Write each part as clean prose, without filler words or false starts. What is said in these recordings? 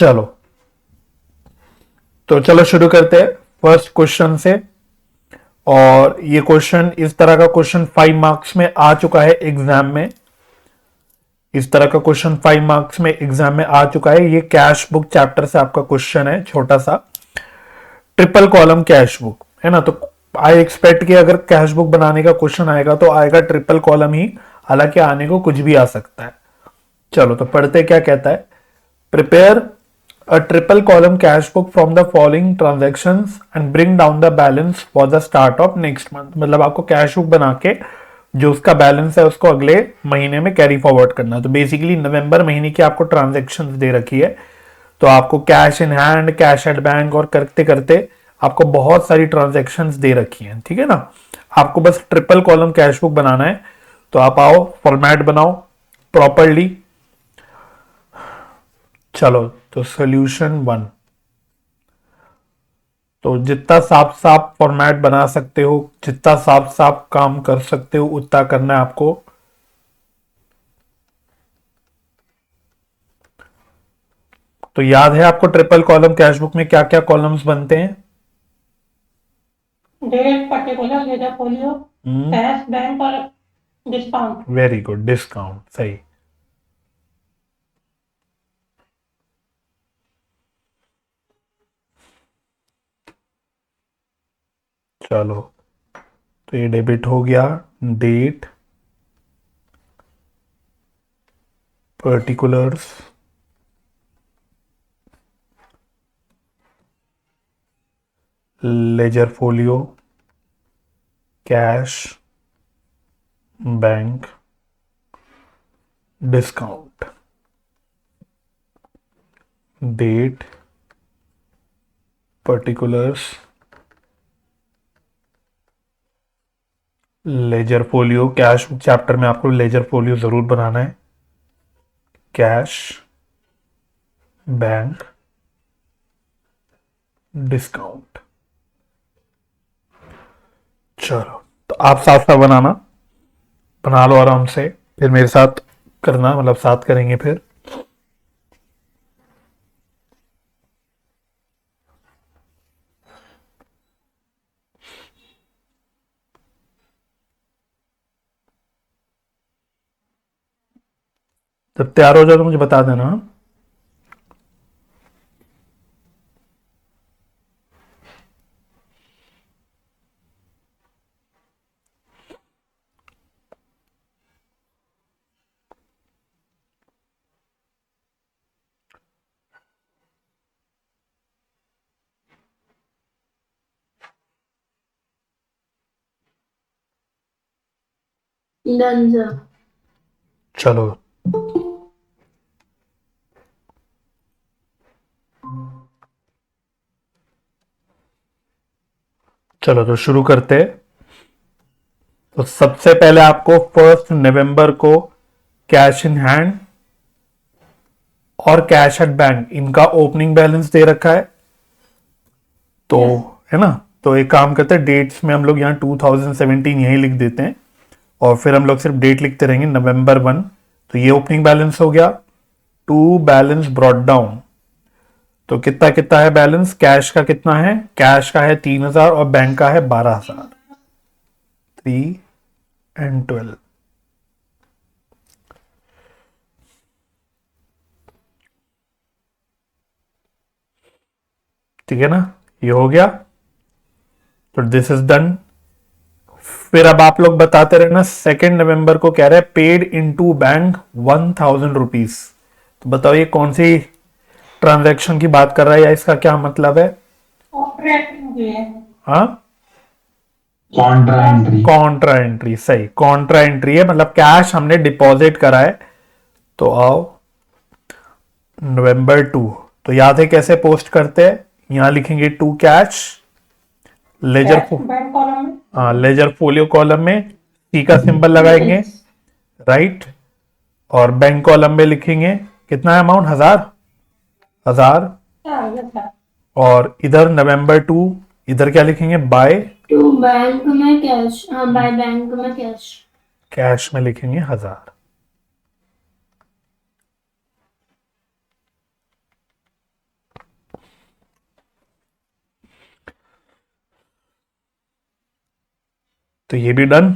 चलो तो चलो शुरू करते हैं फर्स्ट क्वेश्चन से। और ये क्वेश्चन, इस तरह का क्वेश्चन 5 मार्क्स में आ चुका है एग्जाम में। इस तरह का क्वेश्चन 5 मार्क्स में एग्जाम में आ चुका है। ये कैश बुक चैप्टर से आपका क्वेश्चन है, छोटा सा ट्रिपल कॉलम कैश बुक है ना। तो आई एक्सपेक्ट कि अगर कैश बुक बनाने का क्वेश्चन आएगा तो आएगा ट्रिपल कॉलम ही, हालांकि आने को कुछ भी आ सकता है। चलो तो पढ़ते क्या कहता है। Prepare a triple column cash book from the following transactions and bring down the balance for the start of next month। मतलब आपको कैश बुक बना के जो उसका बैलेंस है उसको अगले महीने में कैरी फॉरवर्ड करना है। तो बेसिकली नवंबर महीने की आपको ट्रांजेक्शन दे रखी है, तो आपको cash in hand, cash at bank और करते करते आपको बहुत सारी ट्रांजेक्शन दे रखी हैं, ठीक है ना। आपको बस ट्रिपल कॉलम कैश बुक बनाना है। तो आप आओ, फॉर्मेट बनाओ प्रॉपरली। चलो तो सोल्यूशन 1, तो जितना साफ साफ फॉर्मेट बना सकते हो, जितना साफ साफ काम कर सकते हो उतना करना है आपको। तो याद है आपको ट्रिपल कॉलम कैश बुक में क्या क्या कॉलम्स बनते हैं? Date, particular, ledger folio, cash, bank और डिस्काउंट। वेरी गुड, डिस्काउंट सही। चलो तो ये डेबिट हो गया। Date, particulars, ledger folio, cash, bank, discount. Date, particulars, ledger folio, cash chapter में आपको लेजर फोलियो जरूर बनाना है। Cash, bank, discount. चलो तो आप साथ साथ बनाना, बना लो आराम से, फिर मेरे साथ करना, मतलब साथ करेंगे फिर। जब तैयार हो जाओ तो मुझे बता देना। Done sir. चलो चलो तो शुरू करते हैं। तो सबसे पहले आपको 1 नवंबर को कैश इन हैंड और कैश एट बैंक इनका ओपनिंग बैलेंस दे रखा है। तो है ना, तो एक काम करते हैं, डेट्स में हम लोग यहाँ 2017 यही लिख देते हैं और फिर हम लोग सिर्फ डेट लिखते रहेंगे, नवंबर 1। तो ये ओपनिंग बैलेंस हो गया। टू बैलेंस ब्रॉट डाउन, तो कितना कितना है बैलेंस? कैश का कितना है? कैश का है 3000 और बैंक का है 12000। 3 and 12। ठीक है ना, ये हो गया। तो दिस इज डन। फिर अब आप लोग बताते रहना। 2 नवंबर को कह रहे हैं पेड इनटू बैंक 1000 रुपीज। तो बताओ ये कौन सी ट्रांजैक्शन की बात कर रहा है या इसका क्या मतलब है? हाँ, कॉन्ट्रा एंट्री। कॉन्ट्रा एंट्री, सही, कॉन्ट्रा एंट्री है, मतलब कैश हमने डिपॉजिट करा है। तो आओ November 2, तो याद है कैसे पोस्ट करते हैं? यहां लिखेंगे to cash, ledger bank column में। हाँ, लेजर फोलियो कॉलम में सी का सिंबल लगाएंगे, राइट। और बैंक कॉलम में लिखेंगे कितना है अमाउंट? 1000। और इधर November 2, इधर क्या लिखेंगे? बाय टू बैंक में कैश, हाँ बाय बैंक में कैश। कैश में लिखेंगे 1000। तो ये भी डन।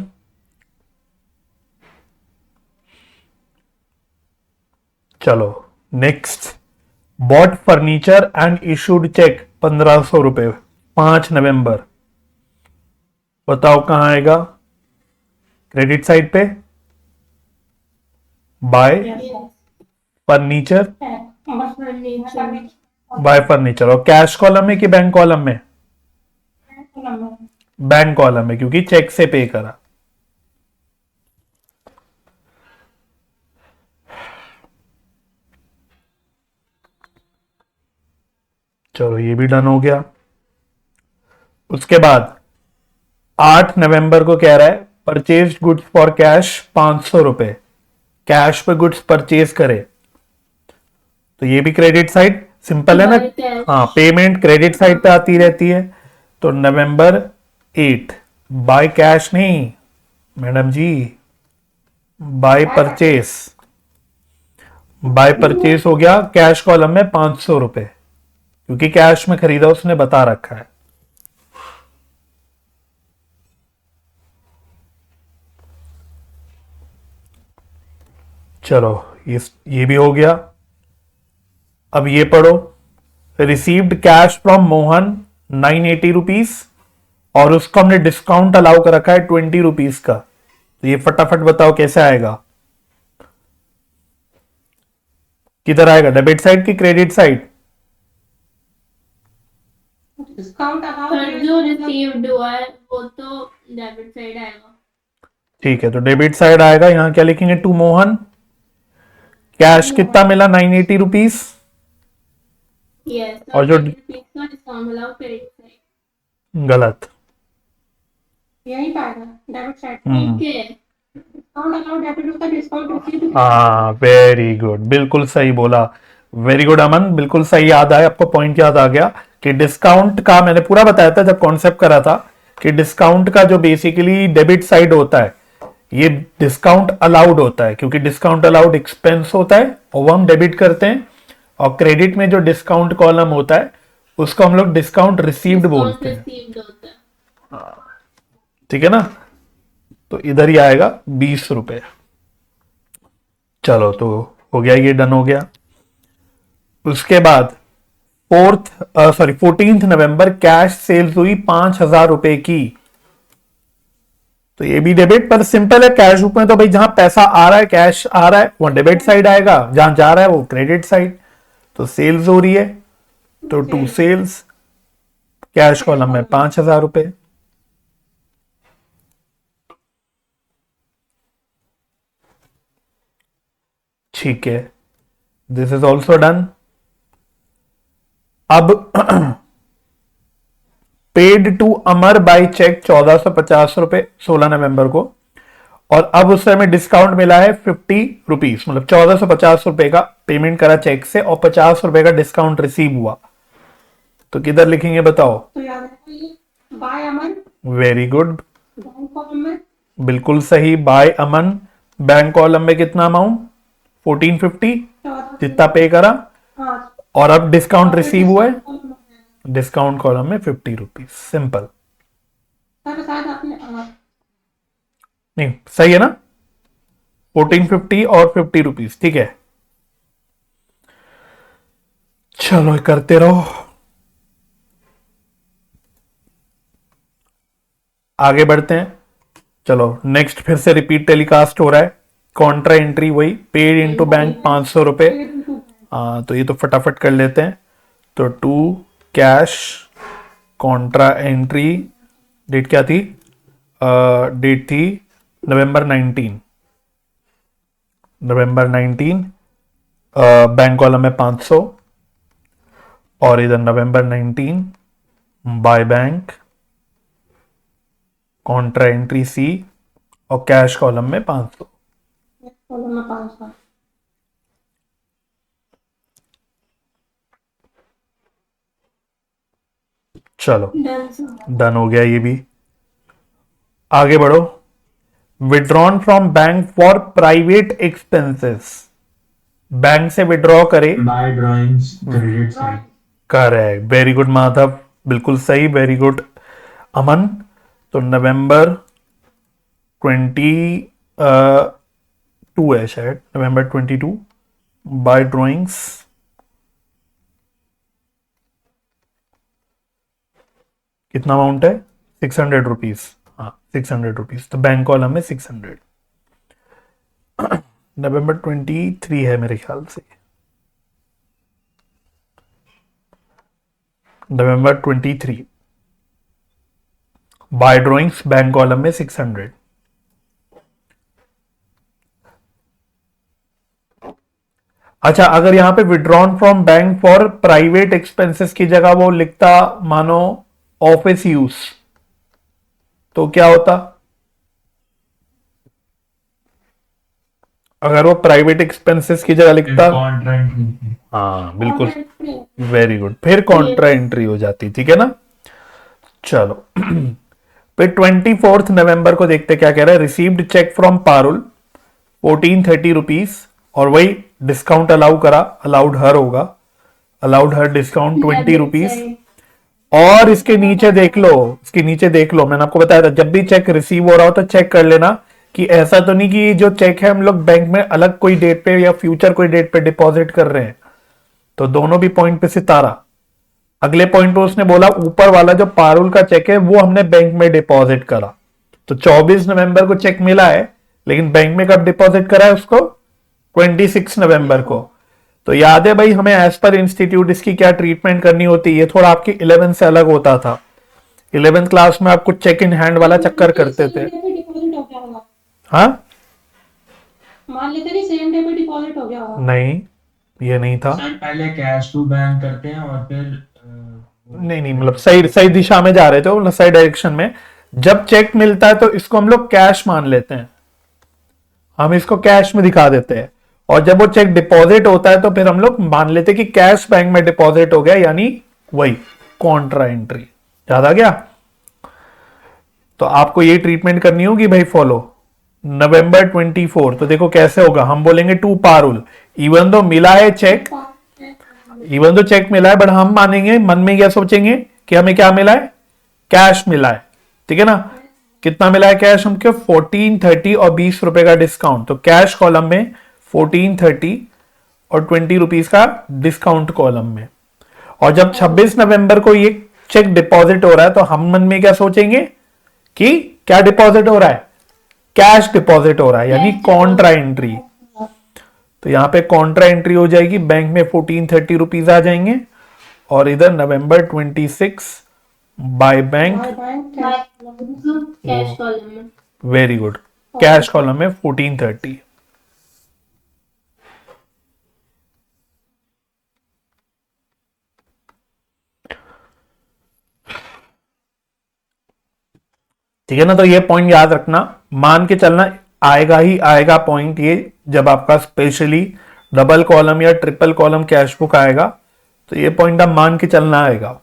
चलो next, bought furniture and issued cheque 1500 रुपए 5 नवंबर। बताओ कहां आएगा? क्रेडिट साइड पे बाय फर्नीचर, बाय फर्नीचर, और कैश कॉलम में कि बैंक कॉलम में? बैंक कॉलम में, क्योंकि चेक से पे करा। चलो ये भी डन हो गया। उसके बाद 8 नवंबर को कह रहा है परचेज गुड्स फॉर कैश 500 रुपए, कैश पे गुड्स परचेज करे। तो ये भी क्रेडिट साइड, सिंपल है ना? हाँ, पेमेंट क्रेडिट साइड पे आती रहती है। तो नवंबर 8 बाय कैश नहीं मैडम जी, बाय परचेस, बाय परचेस हो गया कैश कॉलम में 500 रुपए, क्योंकि कैश में खरीदा उसने बता रखा है। चलो ये भी हो गया। अब ये पढ़ो, received cash from Mohan 980 rupees, और उसको हमने डिस्काउंट अलाउ कर रखा है 20 रुपीज का। तो ये फटाफट बताओ कैसे आएगा? किधर आएगा, डेबिट साइड की क्रेडिट साइड? डिस्काउंट पर जो रिसीव्ड हुआ है वो तो डेबिट साइड आएगा। ठीक है, तो डेबिट साइड आएगा। यहां क्या लिखेंगे? टू मोहन, कैश कितना मिला? 980 रुपीज, यस, और जो डिस्काउंट अलाउ क्रेडिट साइड। गलत, यही पाएगा debit side. Okay, discount allow debit का डिस्काउंट रिसीव। हाँ वेरी गुड, बिल्कुल सही बोला, वेरी गुड अमन, बिल्कुल सही याद आया आपको, पॉइंट याद आ गया कि डिस्काउंट का मैंने पूरा बताया था जब कॉन्सेप्ट करा था कि डिस्काउंट का जो बेसिकली डेबिट साइड होता है, ये डिस्काउंट अलाउड होता है, क्योंकि डिस्काउंट अलाउड एक्सपेंस होता है और वो हम डेबिट करते हैं। और क्रेडिट में जो डिस्काउंट कॉलम होता है उसको हम लोग डिस्काउंट रिसीव्ड बोलते हैं। रिसीव्ड होता है। ठीक है ना? तो इधर ही आएगा 20 रुपए। चलो तो हो गया, ये डन हो गया। उसके बाद 14 नवंबर कैश सेल्स हुई 5,000 रुपए की। तो ये भी डेबिट, पर सिंपल है, कैश बुक में तो भाई जहां पैसा आ रहा है, कैश आ रहा है, वो डेबिट साइड आएगा, जहां जा रहा है वो क्रेडिट साइड। तो सेल्स हो रही है तो टू सेल्स, कैश कॉलम में 5,000 रुपए। ठीक है, दिस इज ऑल्सो डन। अब paid to Amar by cheque 1450 रुपए 16 नवंबर को, और अब उस समय डिस्काउंट मिला है 50 रुपीज, मतलब 1450 रुपए का पेमेंट करा चेक से और 50 रुपए का डिस्काउंट रिसीव हुआ। तो किधर लिखेंगे बताओ? तो याद रखो ये बाय अमन वेरी गुड, बैंक कॉलम में बिल्कुल सही, बाय अमन, बैंक कॉलम में कितना अमाउंट? 1450 जितना पे करा, हाँ और अब डिस्काउंट रिसीव हुआ है, डिस्काउंट कॉलम में 50 रुपीज। सिंपल, सर शायद आपने नहीं सही है ना? 1450 और 50 रुपीज, ठीक है। चलो करते रहो, आगे बढ़ते हैं। चलो नेक्स्ट फिर से रिपीट टेलीकास्ट हो रहा है, कॉन्ट्रा एंट्री वही, पेड इनटू बैंक 500 रुपए। तो ये तो फटाफट कर लेते हैं। तो to cash contra entry, date क्या थी? डेट थी नवंबर 19, बैंक कॉलम में 500, और इधर नवंबर 19 बाय बैंक, कॉन्ट्रा एंट्री सी, और कैश कॉलम में 500। कॉलम में 500। चलो डन। डन हो गया ये भी। आगे बढ़ो, withdrawn from bank for private expenses, bank से विड्रॉ करे। Buy drawings, credit side. Correct, very good Madhav, बिल्कुल सही, वेरी गुड अमन। तो नवंबर 22 है शायद, नवंबर 22 बाय ड्रॉइंग्स। कितना अमाउंट है? 600 रुपीज। हाँ 600 रुपीज, तो बैंक कॉलम में 600। नवंबर 23 है मेरे ख्याल से, नवंबर 23 बाय ड्रॉइंग्स, बैंक कॉलम में 600। अच्छा, अगर यहां पे withdrawn from bank for private expenses की जगह वो लिखता मानो ऑफिस यूज, तो क्या होता? अगर वो प्राइवेट एक्सपेंसेस की जगह लिखता, कॉन्ट्रैक्ट हाँ बिल्कुल, Contract वेरी गुड, फिर कॉन्ट्रा एंट्री हो जाती, ठीक है ना। चलो फिर 24 नवंबर को देखते क्या कह रहा है। Received cheque from Parul 1430 rupees, और वही डिस्काउंट अलाउ करा, अलाउड हर होगा, अलाउड हर डिस्काउंट 20 रुपीज। और इसके नीचे देख लो, इसके नीचे देख लो, मैंने आपको बताया था जब भी चेक रिसीव हो रहा हो तो चेक कर लेना कि ऐसा तो नहीं कि जो चेक है हम लोग बैंक में अलग कोई डेट पे या फ्यूचर कोई डेट पे डिपॉजिट कर रहे हैं। तो दोनों भी पॉइंट पे सितारा। अगले पॉइंट पे उसने बोला ऊपर वाला जो पारुल का चेक है वो हमने बैंक में डिपॉजिट करा, तो 24 नवंबर को चेक मिला है, लेकिन बैंक में कब डिपॉजिट करा है उसको? 26 नवंबर को। तो याद है भाई हमें एज पर इंस्टीट्यूट इसकी क्या ट्रीटमेंट करनी होती है। ये थोड़ा आपकी 11th से अलग होता था। 11th क्लास में आपको चेक इन हैंड वाला चक्कर करते थे। डिपॉजिट हो गया होगा। हाँ मान लेते नहीं सेम डे पे डिपॉजिट हो गया होगा। नहीं, ये नहीं था। सर पहले कैश टू बैंक करते हैं और फिर नहीं नहीं, मतलब सही सही दिशा में जा रहे थे, मतलब सही डायरेक्शन में। जब चेक मिलता है तो इसको हम लोग कैश मान लेते हैं, हम इसको कैश में दिखा देते हैं। और जब वो चेक डिपॉजिट होता है तो फिर हम लोग मान लेते हैं कि कैश बैंक में डिपॉजिट हो गया, यानी वही कॉन्ट्रा एंट्री। याद आ गया? तो आपको ये ट्रीटमेंट करनी होगी भाई फॉलो। नवंबर 24 तो देखो कैसे होगा, हम बोलेंगे टू पारुल, इवन दो मिला है चेक, इवन दो चेक मिला है, बट हम मानेंगे मन में क्या सोचेंगे कि हमें क्या मिला है? कैश मिला है, ठीक है ना। कितना मिला है कैश हमको? 1430 और 20 रुपए का डिस्काउंट। तो कैश कॉलम में 1430 और 20 रुपीज का डिस्काउंट कॉलम में। और जब 26 नवंबर को ये चेक डिपॉजिट हो रहा है तो हम मन में क्या सोचेंगे कि क्या डिपॉजिट हो रहा है? कैश डिपॉजिट हो रहा है, यानी कॉन्ट्रा एंट्री। तो यहां पे कॉन्ट्रा एंट्री हो जाएगी, बैंक में 1430 रुपीज आ जाएंगे, और इधर नवंबर 26 बाय बैंक, कैश कॉलम में। वेरी गुड, कैश कॉलम में 1430। ठीक है ना। तो ये पॉइंट याद रखना, मान के चलना आएगा ही आएगा पॉइंट ये, जब आपका स्पेशली डबल कॉलम या ट्रिपल कॉलम कैश बुक आएगा तो ये पॉइंट आप मान के चलना आएगा,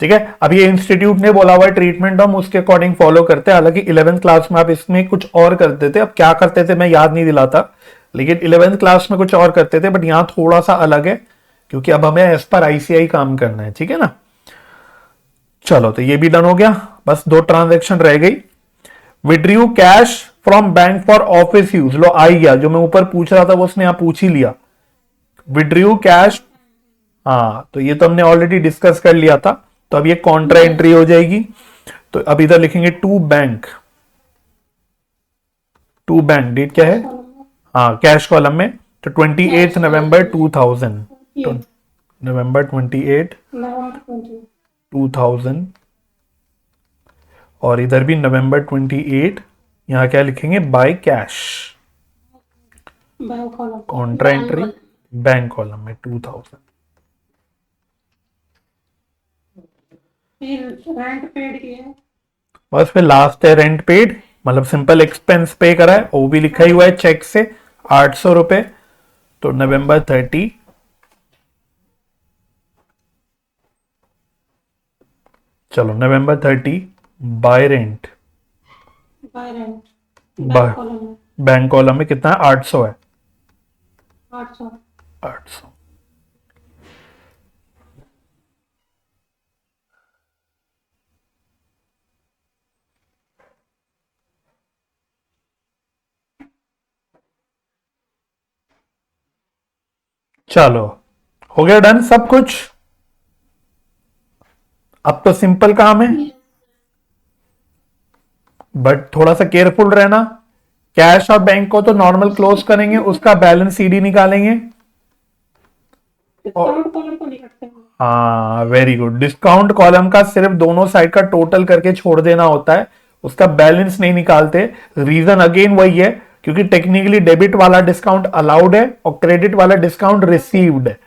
ठीक है। अब ये इंस्टीट्यूट ने बोला हुआ है ट्रीटमेंट, हम उसके अकॉर्डिंग फॉलो करते हैं। हालांकि 11th क्लास में आप इसमें कुछ और करते थे, अब क्या करते थे मैं याद नहीं दिलाता, लेकिन 11th क्लास में कुछ और करते थे, बट यहां थोड़ा सा अलग है क्योंकि अब हमें एज पर आईसीआई काम करना है, ठीक है ना। चलो तो ये भी डन हो गया, बस दो ट्रांजेक्शन रह गई। Withdrew cash from bank for office use, लो आ ही गया, जो मैं ऊपर पूछ रहा था वो उसने यहां पूछ ही लिया। विड्रू कैश, हाँ तो ये तो हमने ऑलरेडी डिस्कस कर लिया था, तो अब ये कॉन्ट्रा एंट्री हो जाएगी। तो अब इधर लिखेंगे to bank, to bank date क्या है? हाँ कैश कॉलम में, तो 28 नवंबर 2000, तो नवंबर 28 2000, और इधर भी नवंबर 28, यहां क्या लिखेंगे? By cash, bank column Contra entry bank column में 2000। फिर रेंट पेड किया। बस फिर लास्ट है रेंट पेड, मतलब सिंपल एक्सपेंस पे करा है, वो भी लिखा ही हुआ है चेक से 800 रुपए। तो नवंबर 30, चलो नवंबर 30 bye rent, bye rent by bank column में बैंक कॉलम में कितना है? 800 है, 800। 800। चलो, हो गया डन सब कुछ। अब तो सिंपल काम है, बट थोड़ा सा केयरफुल रहना। कैश और बैंक को तो नॉर्मल क्लोज करेंगे, उसका बैलेंस सीडी निकालेंगे। डिस्काउंट कॉलम को नहीं करते हैं। हाँ वेरी गुड। डिस्काउंट कॉलम का सिर्फ दोनों साइड का टोटल करके छोड़ देना होता है, उसका बैलेंस नहीं निकालते। रीजन अगेन वही है, क्योंकि टेक्निकली डेबिट वाला डिस्काउंट अलाउड है और क्रेडिट वाला डिस्काउंट रिसीव्ड है।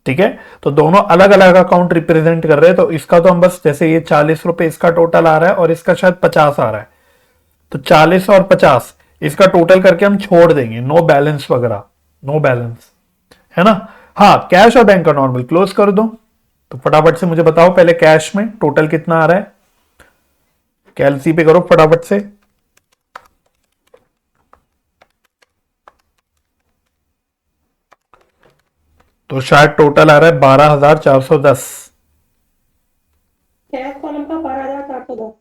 ठीक है, तो दोनों अलग अलग अकाउंट रिप्रेजेंट कर रहे हैं। तो इसका तो हम बस जैसे ये 40 रुपए इसका टोटल आ रहा है और इसका शायद 50 आ रहा है, तो 40 और 50 इसका टोटल करके हम छोड़ देंगे, नो बैलेंस वगैरह, नो बैलेंस, है ना। हाँ, कैश और बैंक का नॉर्मल क्लोज कर दो। तो फटाफट से मुझे बताओ पहले कैश में टोटल कितना आ रहा है, कैलसी पे करो फटाफट से। तो शायद टोटल आ रहा है 12,410। कैश कॉलम का 12,410।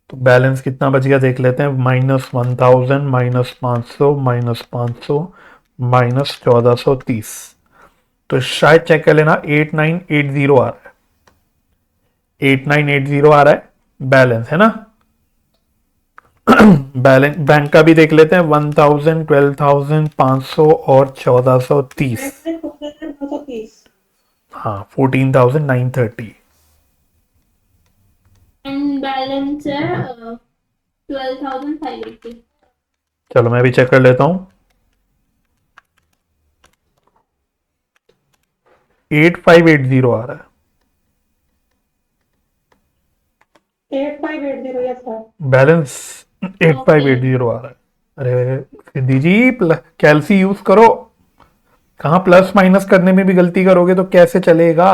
तो बैलेंस कितना बच गया देख लेते हैं। -1,000 -500 -500 -1430। तो शायद चेक कर लेना, 8980 आ रहा है, 8980 आ रहा है बैलेंस, है ना। बैलेंस बैंक का भी देख लेते हैं, 1000 12,500 और 1430। 930। हाँ, 14,930। एंड बैलेंस है 12,580। चलो मैं भी चेक कर लेता हूं। 8580 आ रहा है 8580, यस सर। बैलेंस, 8580 आ रहा है। अरे सिद्धि जी, कैलसी यूज करो, कहां प्लस माइनस करने में भी गलती करोगे तो कैसे चलेगा।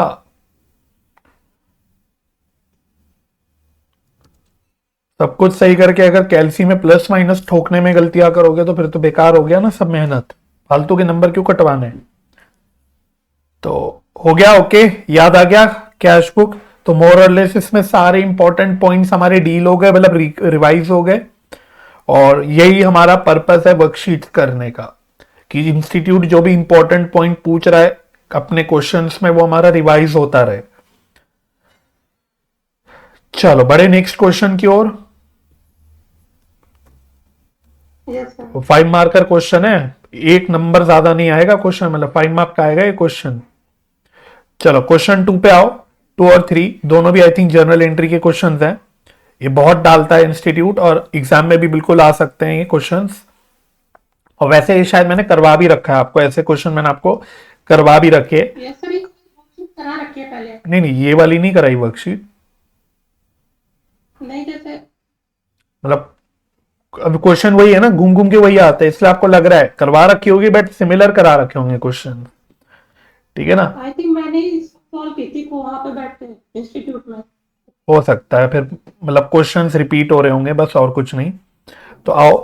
सब कुछ सही करके अगर कैलसी में प्लस माइनस ठोकने में गलतियां करोगे तो फिर तो बेकार हो गया ना सब मेहनत, फालतू के नंबर क्यों कटवाने। तो हो गया, ओके, याद आ गया कैश बुक। तो मोर और लेस इसमें सारे इंपॉर्टेंट पॉइंट्स हमारे डील हो गए, मतलब रिवाइज हो गए। और यही हमारा पर्पस है वर्कशीट करने का, कि इंस्टीट्यूट जो भी इंपॉर्टेंट पॉइंट पूछ रहा है अपने क्वेश्चंस में वो हमारा रिवाइज होता रहे। चलो बढ़े नेक्स्ट क्वेश्चन की ओर। Yes sir. 5 मार्कर क्वेश्चन है, एक नंबर ज्यादा नहीं आएगा क्वेश्चन, मतलब 5 मार्क का आएगा ये क्वेश्चन। चलो क्वेश्चन 2 पे आओ। 2 और 3 दोनों भी आई थिंक जर्नल एंट्री के क्वेश्चंस हैं। ये बहुत डालता है इंस्टीट्यूट और एग्जाम में भी बिल्कुल आ सकते हैं ये क्वेश्चंस। और वैसे ये शायद मैंने करवा भी रखा है आपको, ऐसे क्वेश्चन मैंने आपको करवा भी रखे। यस सर, ये वर्कशीट करा रखी है पहले। नहीं नहीं, ये वाली नहीं कराई वर्कशीट, नहीं, जैसे मतलब अब क्वेश्चन वही है ना, घूम घूम के वही आते हैं, इसलिए आपको लग रहा है करवा रखी होगी, बट सिमिलर करा रखे होंगे क्वेश्चन। ठीक है ना, आई थिंक मैंने ही सॉल्व की थी वहां पे बैठ के इंस्टीट्यूट में। हो सकता है फिर, मतलब क्वेश्चंस रिपीट हो रहे होंगे बस, और कुछ नहीं। तो आओ,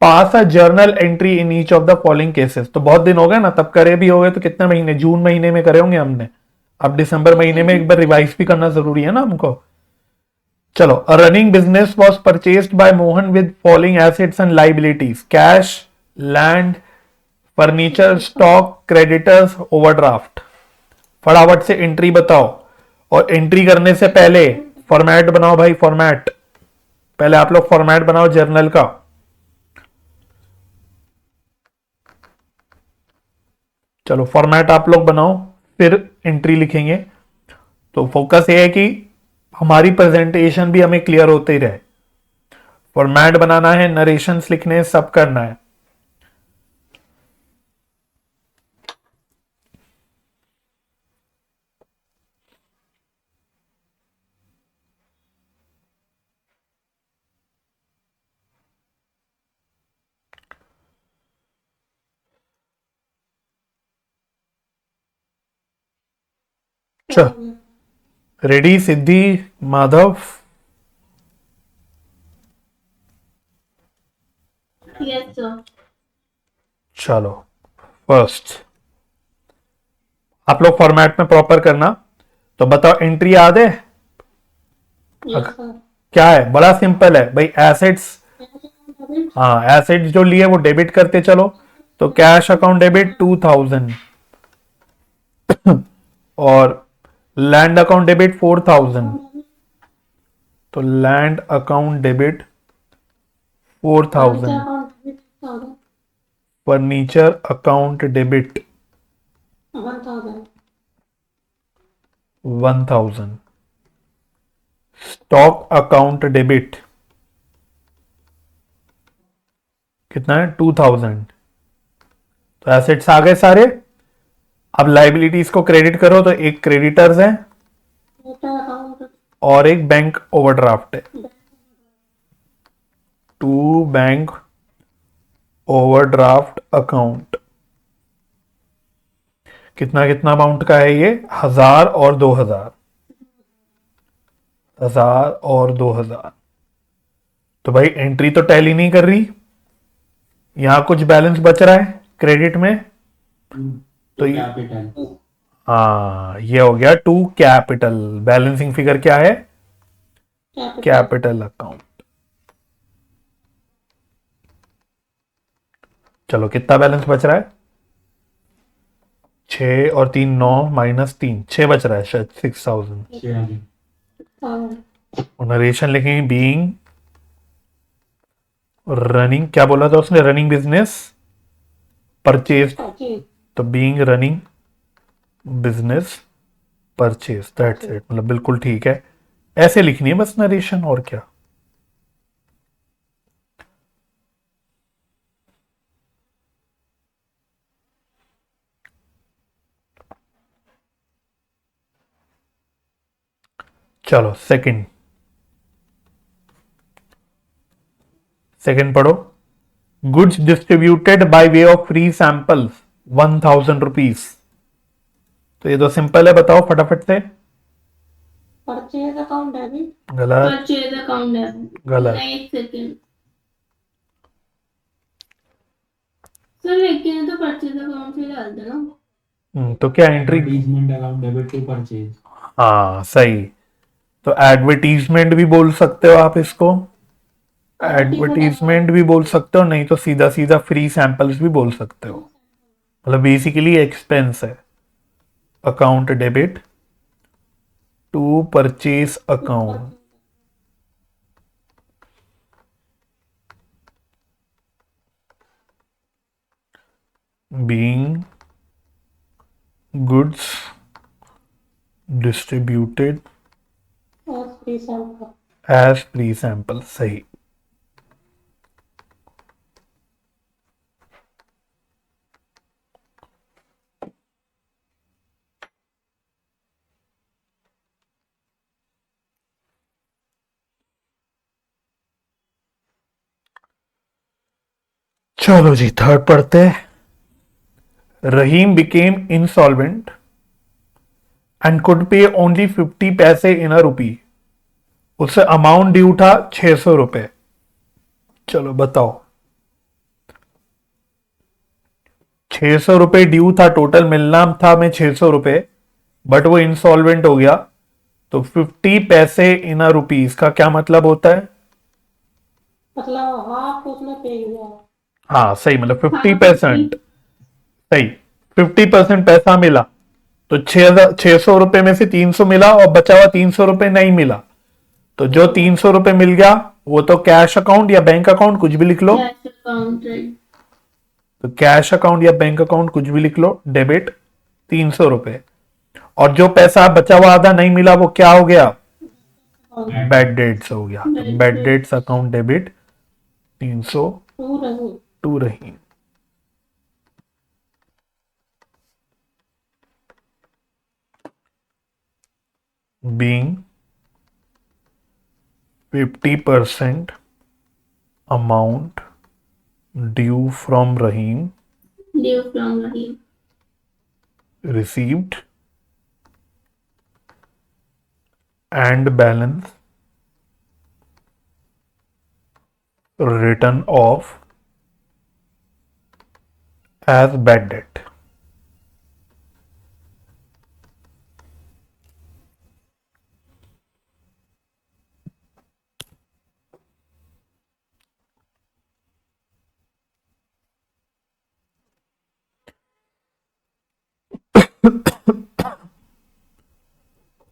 pass a journal entry in each of the following cases. तो बहुत दिन हो गए ना, तब करे भी हो गए, तो कितने महीने, जून महीने में करे होंगे हमने, अब दिसंबर महीने में एक बार रिवाइज भी करना जरूरी है ना हमको। चलो, अ running business was purchased bye Mohan with following assets and liabilities, cash, land, furniture, stock, creditors, overdraft. फटाफट से एंट्री बताओ, और एंट्री करने से पहले फॉर्मेट बनाओ भाई, फॉर्मेट पहले आप लोग फॉर्मेट बनाओ जर्नल का। चलो फॉर्मेट आप लोग बनाओ, फिर एंट्री लिखेंगे। तो फोकस ये है कि हमारी प्रेजेंटेशन भी हमें क्लियर होते ही रहे। फॉर्मेट बनाना है, नरेशंस लिखने हैं, सब करना है। चल, ready Siddhi, Madhav? Yes sir. चलो फर्स्ट आप लोग फॉर्मेट में प्रॉपर करना। तो बताओ एंट्री याद है यस सर। क्या है? बड़ा सिंपल है भाई, एसेट्स। हाँ, एसेट्स जो लिए वो डेबिट करते चलो, तो कैश अकाउंट डेबिट 2000 और लैंड अकाउंट डेबिट 4000, तो land account debit 4000, account furniture account debit 1000 1000, stock account debit कितना है 2000। तो एसेट्स आ गए सारे। अब लाइबिलिटीज को क्रेडिट करो तो एक क्रेडिटर्स है अकाउंट और एक बैंक ओवरड्राफ्ट है। टू बैंक ओवरड्राफ्ट अकाउंट कितना कितना अमाउंट का है ये 1000 और 2000, 1000 और 2000। तो भाई एंट्री तो टैली नहीं कर रही, यहां कुछ बैलेंस बच रहा है क्रेडिट में। तो ये कैपिटल हाँ ये हो गया टू कैपिटल। बैलेंसिंग फिगर क्या है कैपिटल अकाउंट। चलो कितना बैलेंस बच रहा है 6 और 3 9 -3 6 बच रहा है शायद 6000। और नरेशन लिखेंगे बीइंग रनिंग, क्या बोला था उसने रनिंग बिजनेस परचेज, तो being running business purchase that's it, मतलब बिल्कुल ठीक है। ऐसे लिखनी है बस नरेशन, और क्या। चलो सेकंड सेकंड पढ़ो। Goods distributed by way of free samples 1000 rupees. तो ये तो सिंपल है, बताओ फटाफट से। परचेज अकाउंट डेबिट गलत परचेज अकाउंट डेबिट। गलत। एक सेकेंड सर, लेकिन तो परचेज अकाउंट से डाल देना। तो क्या entry, advertisement account debit to purchase. हाँ सही। तो एडवर्टीजमेंट भी बोल सकते हो आप इसको, एडवर्टीजमेंट भी बोल सकते हो, नहीं तो सीधा सीधा फ्री सैंपल्स भी बोल सकते हो। मतलब बेसिकली एक्सपेंस है। Account debit to purchase account, being goods distributed free sample as free sample, सही। चलो जी थर्ड पढ़ते हैं। Rahim became insolvent and could pay only 50 पैसे इन अ रुपी। उससे अमाउंट ड्यू था 600 रुपए। चलो बताओ 600 रुपए ड्यू था, टोटल मिलना था में 600 रुपए, बट वो इंसॉल्वेंट हो गया। तो 50 पैसे इन अ रुपीज का क्या मतलब होता है। मतलब हाफ उसने पे किया हाँ सही, मतलब 50% हाँ, सही। 50% पैसा मिला, तो 600 रुपए में से 300 मिला और बचा हुआ 300 रुपए नहीं मिला। तो जो 300 रुपए मिल गया वो तो कैश अकाउंट या बैंक अकाउंट कुछ भी लिख लो। Cash account right. तो कैश अकाउंट या बैंक अकाउंट कुछ भी लिख लो, डेबिट 300 रुपए। और जो पैसा बचा हुआ आधा नहीं मिला वो क्या हो गया बैड डेट्स हो गया। तो Bad bad debts. Debts account debit 300 to रही टू रही। Being 50% amount due from Rahim Due from Rahim. received and balance written off as bad debt।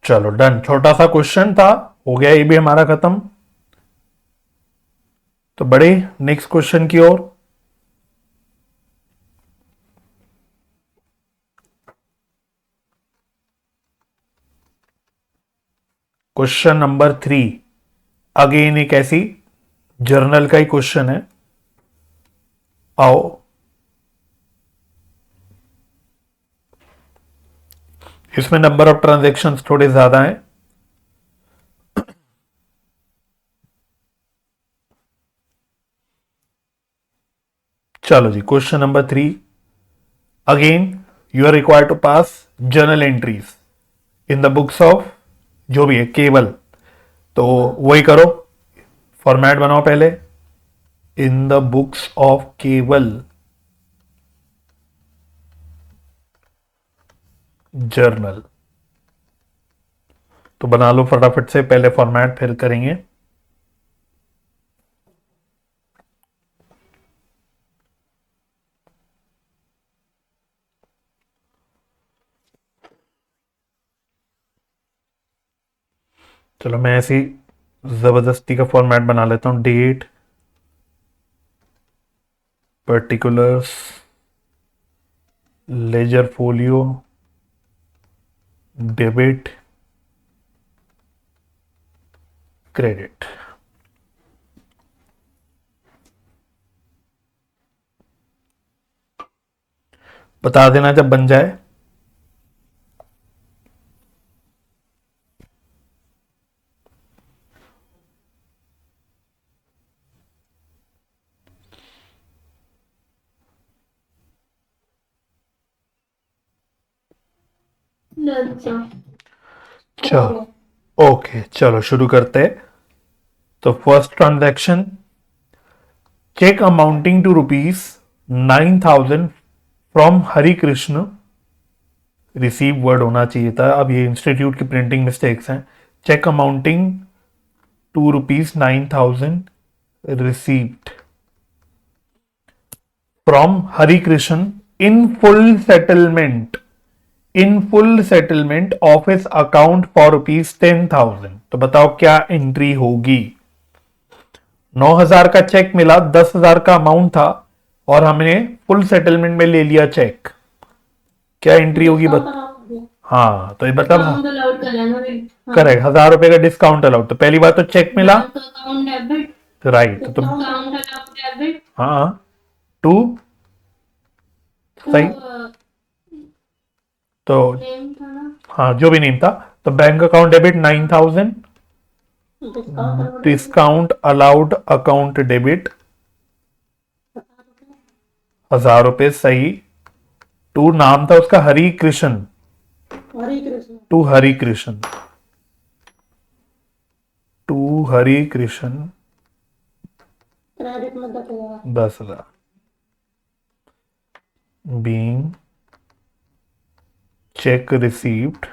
चलो डन, छोटा सा क्वेश्चन था, हो गया ये भी हमारा खत्म। तो बड़े नेक्स्ट क्वेश्चन की ओर। क्वेश्चन नंबर 3, अगेन एक ऐसी जर्नल का ही क्वेश्चन है। आओ, इसमें नंबर ऑफ ट्रांजैक्शंस थोड़े ज्यादा हैं। चलो जी, question number 3, again you are required to pass journal entries in the books of, जो भी है केवल, तो वही करो, फॉर्मेट बनाओ पहले, इन द बुक्स ऑफ केवल जर्नल। तो बना लो फटाफट से, पहले फॉर्मेट फिर करेंगे। चलो मैं ऐसी जबरदस्ती का फॉर्मेट बना लेता हूं, date, particulars, ledger folio, debit, credit. बता देना जब बन जाए। Done sir. चलो ओके, चलो शुरू करते हैं। तो first transaction, cheque amounting to ₹9,000 from Hari Krishna, receive word होना चाहिए था, अब ये इंस्टीट्यूट की प्रिंटिंग मिस्टेक्स हैं। Cheque amounting to ₹9,000 received from Hari Krishna in full settlement, in full settlement office account for ₹10,000। तो बताओ क्या एंट्री होगी। 9,000 का चेक मिला, 10,000 का अमाउंट था और हमने फुल सेटलमेंट में ले लिया चेक, क्या एंट्री होगी हाँ, तो ये मतलब अकाउंट अलाउड कर लेना रे। करेक्ट, 1,000 रुपए का डिस्काउंट अलाउड। तो पहली बार तो चेक मिला, अकाउंट डेबिट, राइट, तो अकाउंट अलाउड डेबिट, हाँ, टू, सही, तो नेम था ना, हाँ जो भी नेम था, तो bank account debit 9,000, discount allowed account debit 1,000 रुपए, सही। टू नाम था उसका Hari Krishna, Hare Krishna. To Hari Krishna, to Hari Krishna, credit में 10,000। 10,000 being check received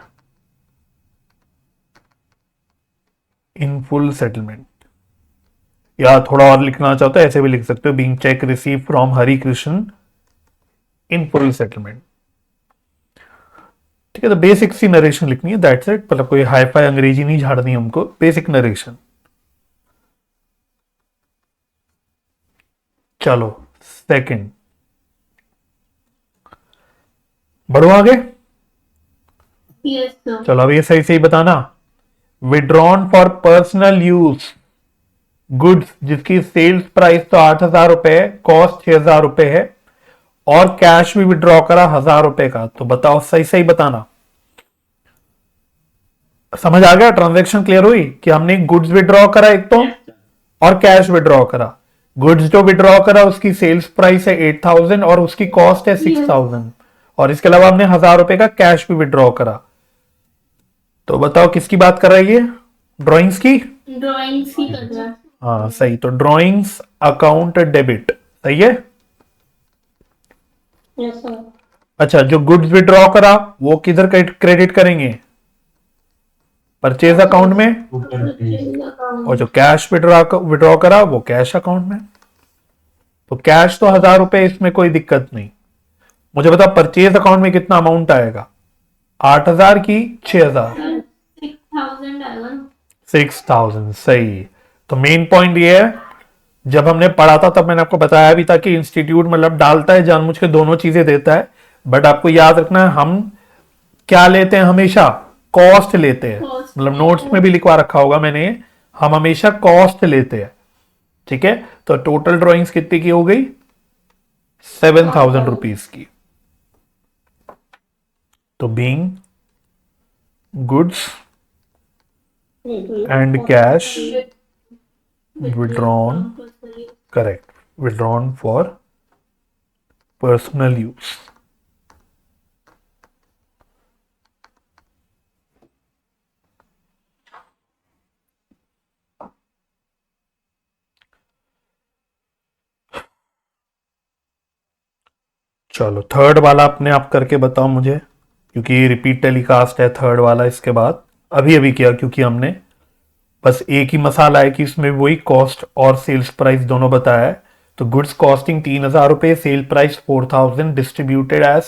in full settlement, या थोड़ा और लिखना चाहते हो ऐसे भी लिख सकते हो, being check received from Hari Krishna in full settlement। ठीक है, तो बेसिक सी नरेशन लिखनी है, दैट्स इट, मतलब कोई हाई फाई अंग्रेजी नहीं झाड़नी हमको, बेसिक नरेशन। चलो सेकंड, बढ़ो आगे। Yes sir. चलो अब ये सही सही बताना। Withdrawn for personal use goods जिसकी सेल्स प्राइस तो 8,000 रुपए है, कॉस्ट 6,000 रुपए है, और कैश भी विड्रॉ करा 1,000 रुपए का। तो बताओ, सही सही बताना। समझ आ गया, ट्रांजैक्शन क्लियर हुई कि हमने गुड्स विड्रॉ करा एक तो, और कैश विड्रॉ करा। गुड्स जो विड्रॉ करा उसकी सेल्स प्राइस है 8,000 और उसकी कॉस्ट है 6,000, और इसके अलावा हमने 1,000 रुपए का कैश भी विड्रॉ करा। तो बताओ किसकी बात कर रही है, ड्राइंग्स की? ड्राइंग्स ही कर रहा है। हाँ सही, तो ड्राइंग्स अकाउंट डेबिट, सही है। Yes sir. अच्छा, जो गुड्स विड्रॉ करा वो किधर क्रेडिट करेंगे? परचेज अकाउंट में, और जो कैश विड्रॉ करा वो कैश अकाउंट में। तो कैश तो 1,000 रुपए, इसमें कोई दिक्कत नहीं। मुझे बता परचेज अकाउंट में कितना अमाउंट आएगा? 8,000 की 6,000? 6,000 आएगा ना। 6,000 सही। तो मेन पॉइंट ये है, जब हमने पढ़ा था तब मैंने आपको बताया भी था कि इंस्टीट्यूट मतलब डालता है जानबूझ के, दोनों चीजें देता है, बट आपको याद रखना है हम क्या लेते हैं हमेशा, कॉस्ट लेते हैं। Cost मतलब नोट्स में भी लिखवा रखा होगा मैंने, हम हमेशा कॉस्ट लेते हैं। ठीक है, तो टोटल ड्राइंग्स कितनी की हो गई? 7,000 रुपीज की। तो being goods and cash withdrawn, correct, withdrawn for personal use. चलो थर्ड वाला अपने आप करके बताओ मुझे, क्योंकि ये रिपीट टेलीकास्ट है थर्ड वाला। इसके बाद अभी अभी किया, क्योंकि हमने बस एक ही मसाला है कि इसमें वही कॉस्ट और सेल्स प्राइस दोनों बताया है। तो गुड्स कॉस्टिंग 3,000 रुपए, sale price 4,000, distributed as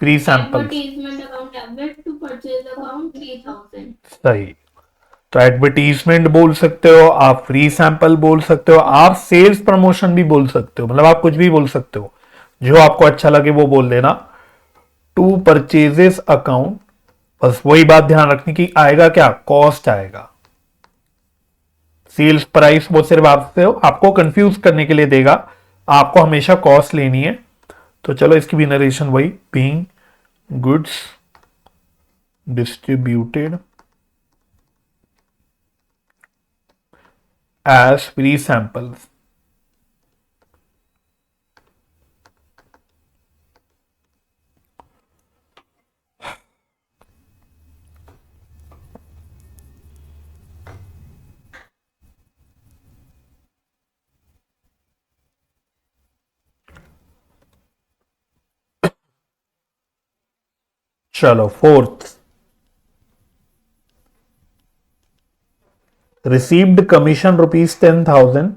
free samples. Advertisement account debit to purchase account 3,000। सही। तो एडवर्टीजमेंट बोल सकते हो आप, फ्री सैंपल बोल सकते हो आप, सेल्स प्रमोशन भी बोल सकते हो, मतलब आप कुछ भी बोल सकते हो, जो आपको अच्छा लगे वो बोल देना। टू परचेजेस अकाउंट, बस वही बात ध्यान रखने की, आएगा क्या? कॉस्ट आएगा। सेल्स प्राइस वो सिर्फ आपको कंफ्यूज करने के लिए देगा, आपको हमेशा कॉस्ट लेनी है। तो चलो इसकी भी नरेशन वही, being goods distributed as free samples. चलो फोर्थ, रिसीव्ड कमीशन ₹10,000।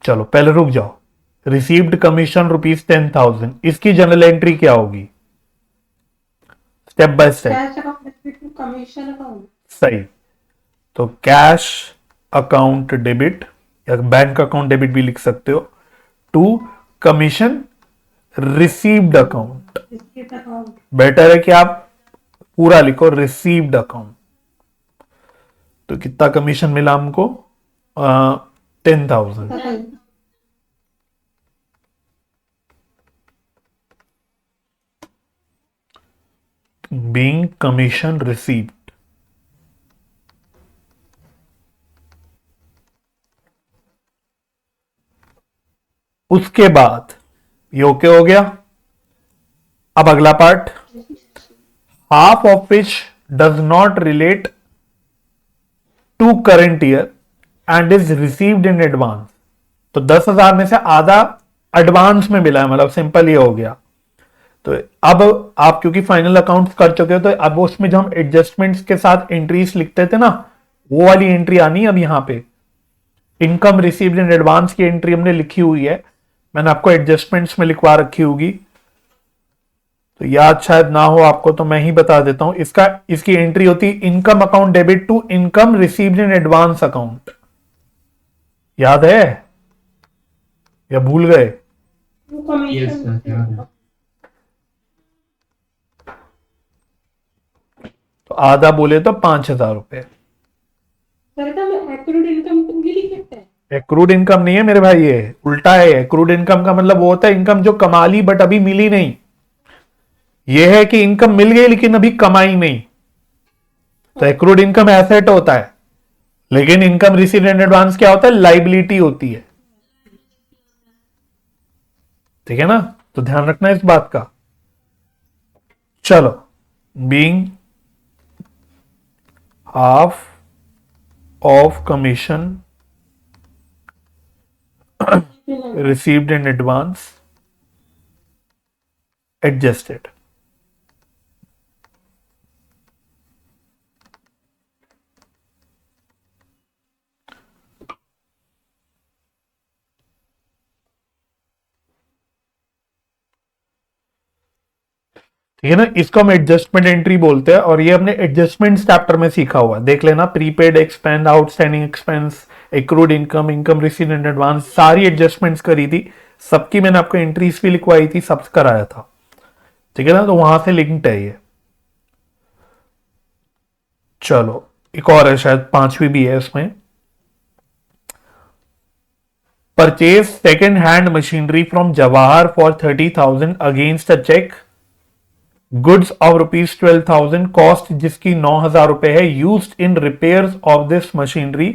चलो पहले रुक जाओ, रिसीव्ड कमीशन ₹10,000, इसकी जनरल एंट्री क्या होगी? Step by step. Cash account debit to commission account. सही। तो कैश अकाउंट डेबिट या बैंक अकाउंट डेबिट भी लिख सकते हो, to commission received account. Receipt account. Better है कि आप पूरा लिखो रिसीव्ड अकाउंट। तो कितना कमीशन मिला हमको? 10,000। being commission received। उसके बाद ये ओके हो गया। अब अगला part, half of which does not relate to current year and is received in advance. तो 10,000 में से आधा एडवांस में मिला है, मतलब सिंपल ये हो गया। तो अब आप क्योंकि फाइनल अकाउंट्स कर चुके हो, तो अब उसमें जो हम एडजस्टमेंट्स के साथ एंट्रीज लिखते थे ना, वो वाली एंट्री आनी है अब यहां पे। इनकम रिसीव्ड इन एडवांस की एंट्री हमने लिखी हुई है, मैंने आपको एडजस्टमेंट्स में लिखवा रखी होगी, तो याद शायद ना हो आपको, तो मैं ही बता देता हूं। इसकी एंट्री होती है income account debit to income received in advance account. याद है या भूल गए? Yes, sir. Yeah. तो आधा बोले तो 5,000 रुपए। सर का मैं एक्यूरेट इनकम भी लिख सकते हैं। एक्रूड इनकम नहीं है मेरे भाई, ये उल्टा है। एक्रूड इनकम का मतलब वो होता है इनकम जो कमा ली बट अभी मिली नहीं। ये है कि इनकम मिल गई लेकिन अभी कमाई नहीं। तो एक्रूड इनकम एसेट होता है, लेकिन इनकम रिसीव्ड इन एडवांस क्या होता है? लाइबिलिटी होती है। ठीक है ना, तो ध्यान रखना इस बात का। चलो, being half of commission received in advance adjusted। ठीक है ना, इसको हम एडजस्टमेंट एंट्री बोलते हैं और ये हमने एडजस्टमेंट चैप्टर में सीखा हुआ है। देख लेना, prepaid expense, outstanding expense, accrued income, income received in advance, सारी एडजस्टमेंट्स करी थी, सबकी मैंने आपको एंट्रीज भी लिखवाई थी, सब कराया था। ठीक है ना, तो वहां से लिंक्ड है ये। चलो एक और है, शायद 5वीं भी है इसमें। Purchase second hand machinery from Jawahar for 30,000 against a cheque, goods of ₹12,000, cost जिसकी 9,000 रुपए है, used in repairs of this machinery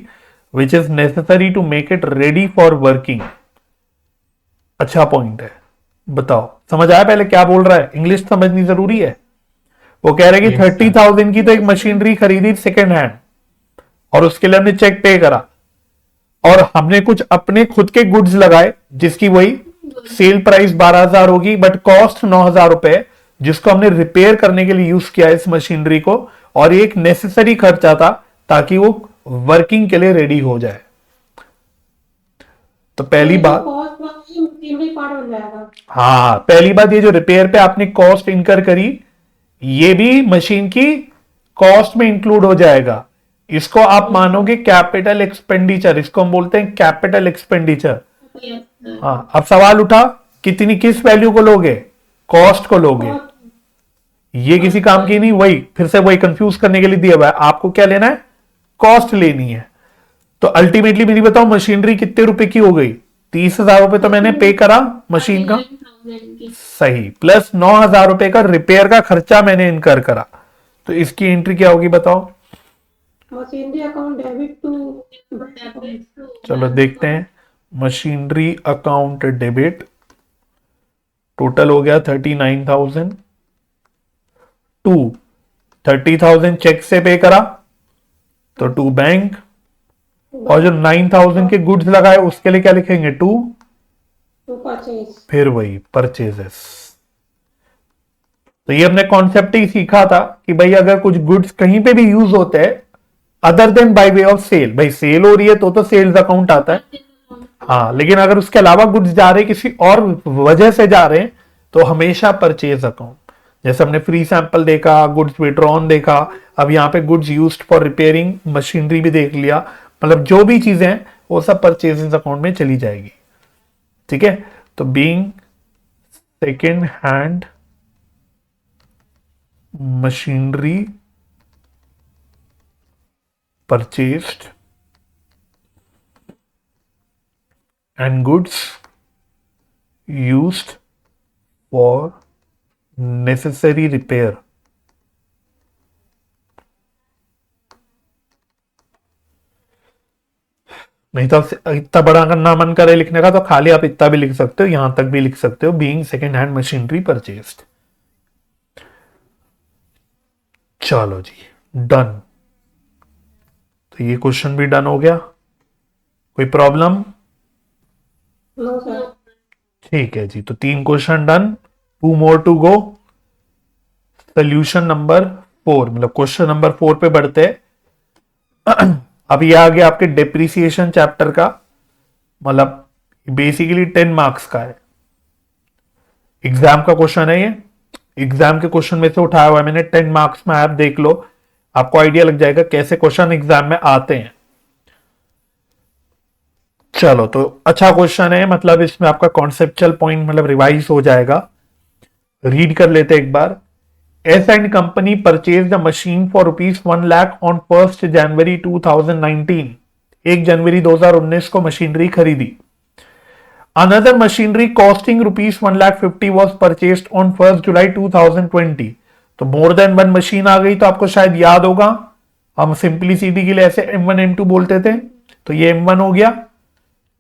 which is necessary to make it ready for working. अच्छा पॉइंट है, बताओ समझ आया पहले क्या बोल रहा है? इंग्लिश समझनी जरूरी है। वो कह रहे हैं कि 30,000 की तो एक मशीनरी खरीदी सेकेंड हैंड और उसके लिए हमने चेक पे करा और हमने कुछ अपने खुद के गुड्स लगाए जिसकी वही सेल प्राइस 12,000 होगी, बट कॉस्ट 9,000 रुपए, जिसको हमने रिपेयर करने के लिए यूज किया इस मशीनरी को, और ये एक नेसेसरी खर्चा था ताकि वो वर्किंग के लिए रेडी हो जाए। तो पहली बात, मशीनरी पार्ट बन जाएगा। हाँ पहली बात, ये जो रिपेयर पे आपने कॉस्ट इनकर करी ये भी मशीन की कॉस्ट में इंक्लूड हो जाएगा। इसको आप मानोगे कैपिटल एक्सपेंडिचर, इसको हम बोलते हैं कैपिटल एक्सपेंडिचर। हाँ, अब सवाल उठा कितनी, किस वैल्यू को लोगे? कॉस्ट को लोगे। ये किसी काम की नहीं, वही फिर से वही कंफ्यूज करने के लिए दिया हुआ है, आपको क्या लेना है? कॉस्ट लेनी है। तो अल्टीमेटली मेरी बताओ मशीनरी कितने रुपए की हो गई? 30,000 रुपए तो मैंने पे करा मशीन का, सही, प्लस 9,000 रुपए का रिपेयर का खर्चा मैंने इनकर करा। तो इसकी एंट्री क्या होगी बताओ? मशीनरी अकाउंट डेबिट टू, चलो देखते हैं। मशीनरी अकाउंट डेबिट, टोटल हो गया 39,000, 30,000 चेक से पे करा तो 2 बैंक, और जो 9,000 के गुड्स लगाए उसके लिए क्या लिखेंगे? 2 परचेज। फिर वही परचेजेस। तो ये हमने कॉन्सेप्ट ही सीखा था कि भाई अगर कुछ गुड्स कहीं पे भी यूज होते हैं other than by way of sale, भाई सेल हो रही है तो सेल्स अकाउंट आता है, हाँ, लेकिन अगर उसके अलावा गुड्स जा रहे किसी और वजह से जा रहे हैं तो हमेशा परचेज अकाउंट। जैसे हमने फ्री सैंपल देखा, गुड्स विड्रॉन देखा, अब यहाँ पे goods used for repairing machinery भी देख लिया, मतलब जो भी चीजें हैं वो सब परचेजेस अकाउंट में चली जाएगी। ठीक है, तो being second hand machinery purchased and goods used for necessary repair, नहीं तो इतना बड़ा अगर ना मन करे लिखने का तो खाली आप इतना भी लिख सकते हो, यहां तक भी लिख सकते हो, being second hand machinery purchased. चलो जी डन, तो ये क्वेश्चन भी डन हो गया। कोई प्रॉब्लम? No sir. ठीक है जी, तो 3 question done, 2 more to go. Solution number 4, मतलब क्वेश्चन नंबर 4 पे बढ़ते हैं। अब ये आ गया आपके डेप्रिसिएशन चैप्टर का, मतलब बेसिकली 10 मार्क्स का है, एग्जाम का क्वेश्चन है ये, एग्जाम के क्वेश्चन में से उठाया हुआ है मैंने, 10 मार्क्स में, आप देख लो, आपको आइडिया लग जाएगा कैसे क्वेश्चन एग्जाम में आते हैं। चलो, तो अच्छा क्वेश्चन है, मतलब इसमें आपका कॉन्सेप्चुअल पॉइंट मतलब रिवाइज हो जाएगा। रीड कर लेते एक बार। S and company purchase the machine for ₹1 lakh on 1 जनवरी 2019, 1 जनवरी 2019 को मशीनरी खरीदी। Another machinery costing ₹1,50,000 was purchased on 1 July 2020। तो मोर देन 1 मशीन आ गई, तो आपको शायद याद होगा हम सिंपलिसिटी के लिए ऐसे M1 M2 बोलते थे, तो ये M1 हो गया,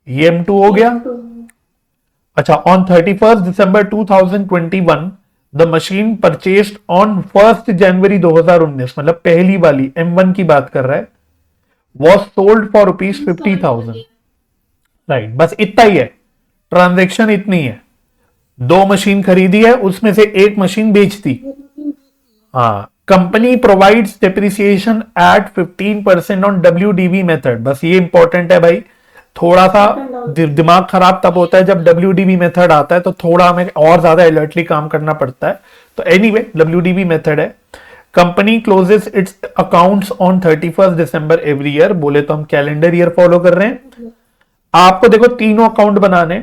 ये M2 हो गया। अच्छा, ऑन 31 दिसंबर 2021 द मशीन परचेस्ड ऑन 1 जनवरी 2019, मतलब पहली वाली M1 की बात कर रहा है, वॉज सोल्ड फॉर ₹50,000। राइट, बस इतना ही है, ट्रांजैक्शन इतनी है। 2 मशीन खरीदी है, उसमें से 1 मशीन बेच दी। हाँ, company provides depreciation eight 15% on WDV method. बस ये इंपॉर्टेंट है भाई, थोड़ा सा दिमाग खराब तब होता है जब WDV मेथड आता है, तो थोड़ा हमें और ज्यादा अलर्टली काम करना पड़ता है। तो एनीवे WDV मेथड है। Company closes its accounts on 31 December every year, बोले तो हम कैलेंडर ईयर फॉलो कर रहे हैं। आपको देखो तीनों अकाउंट बनाने,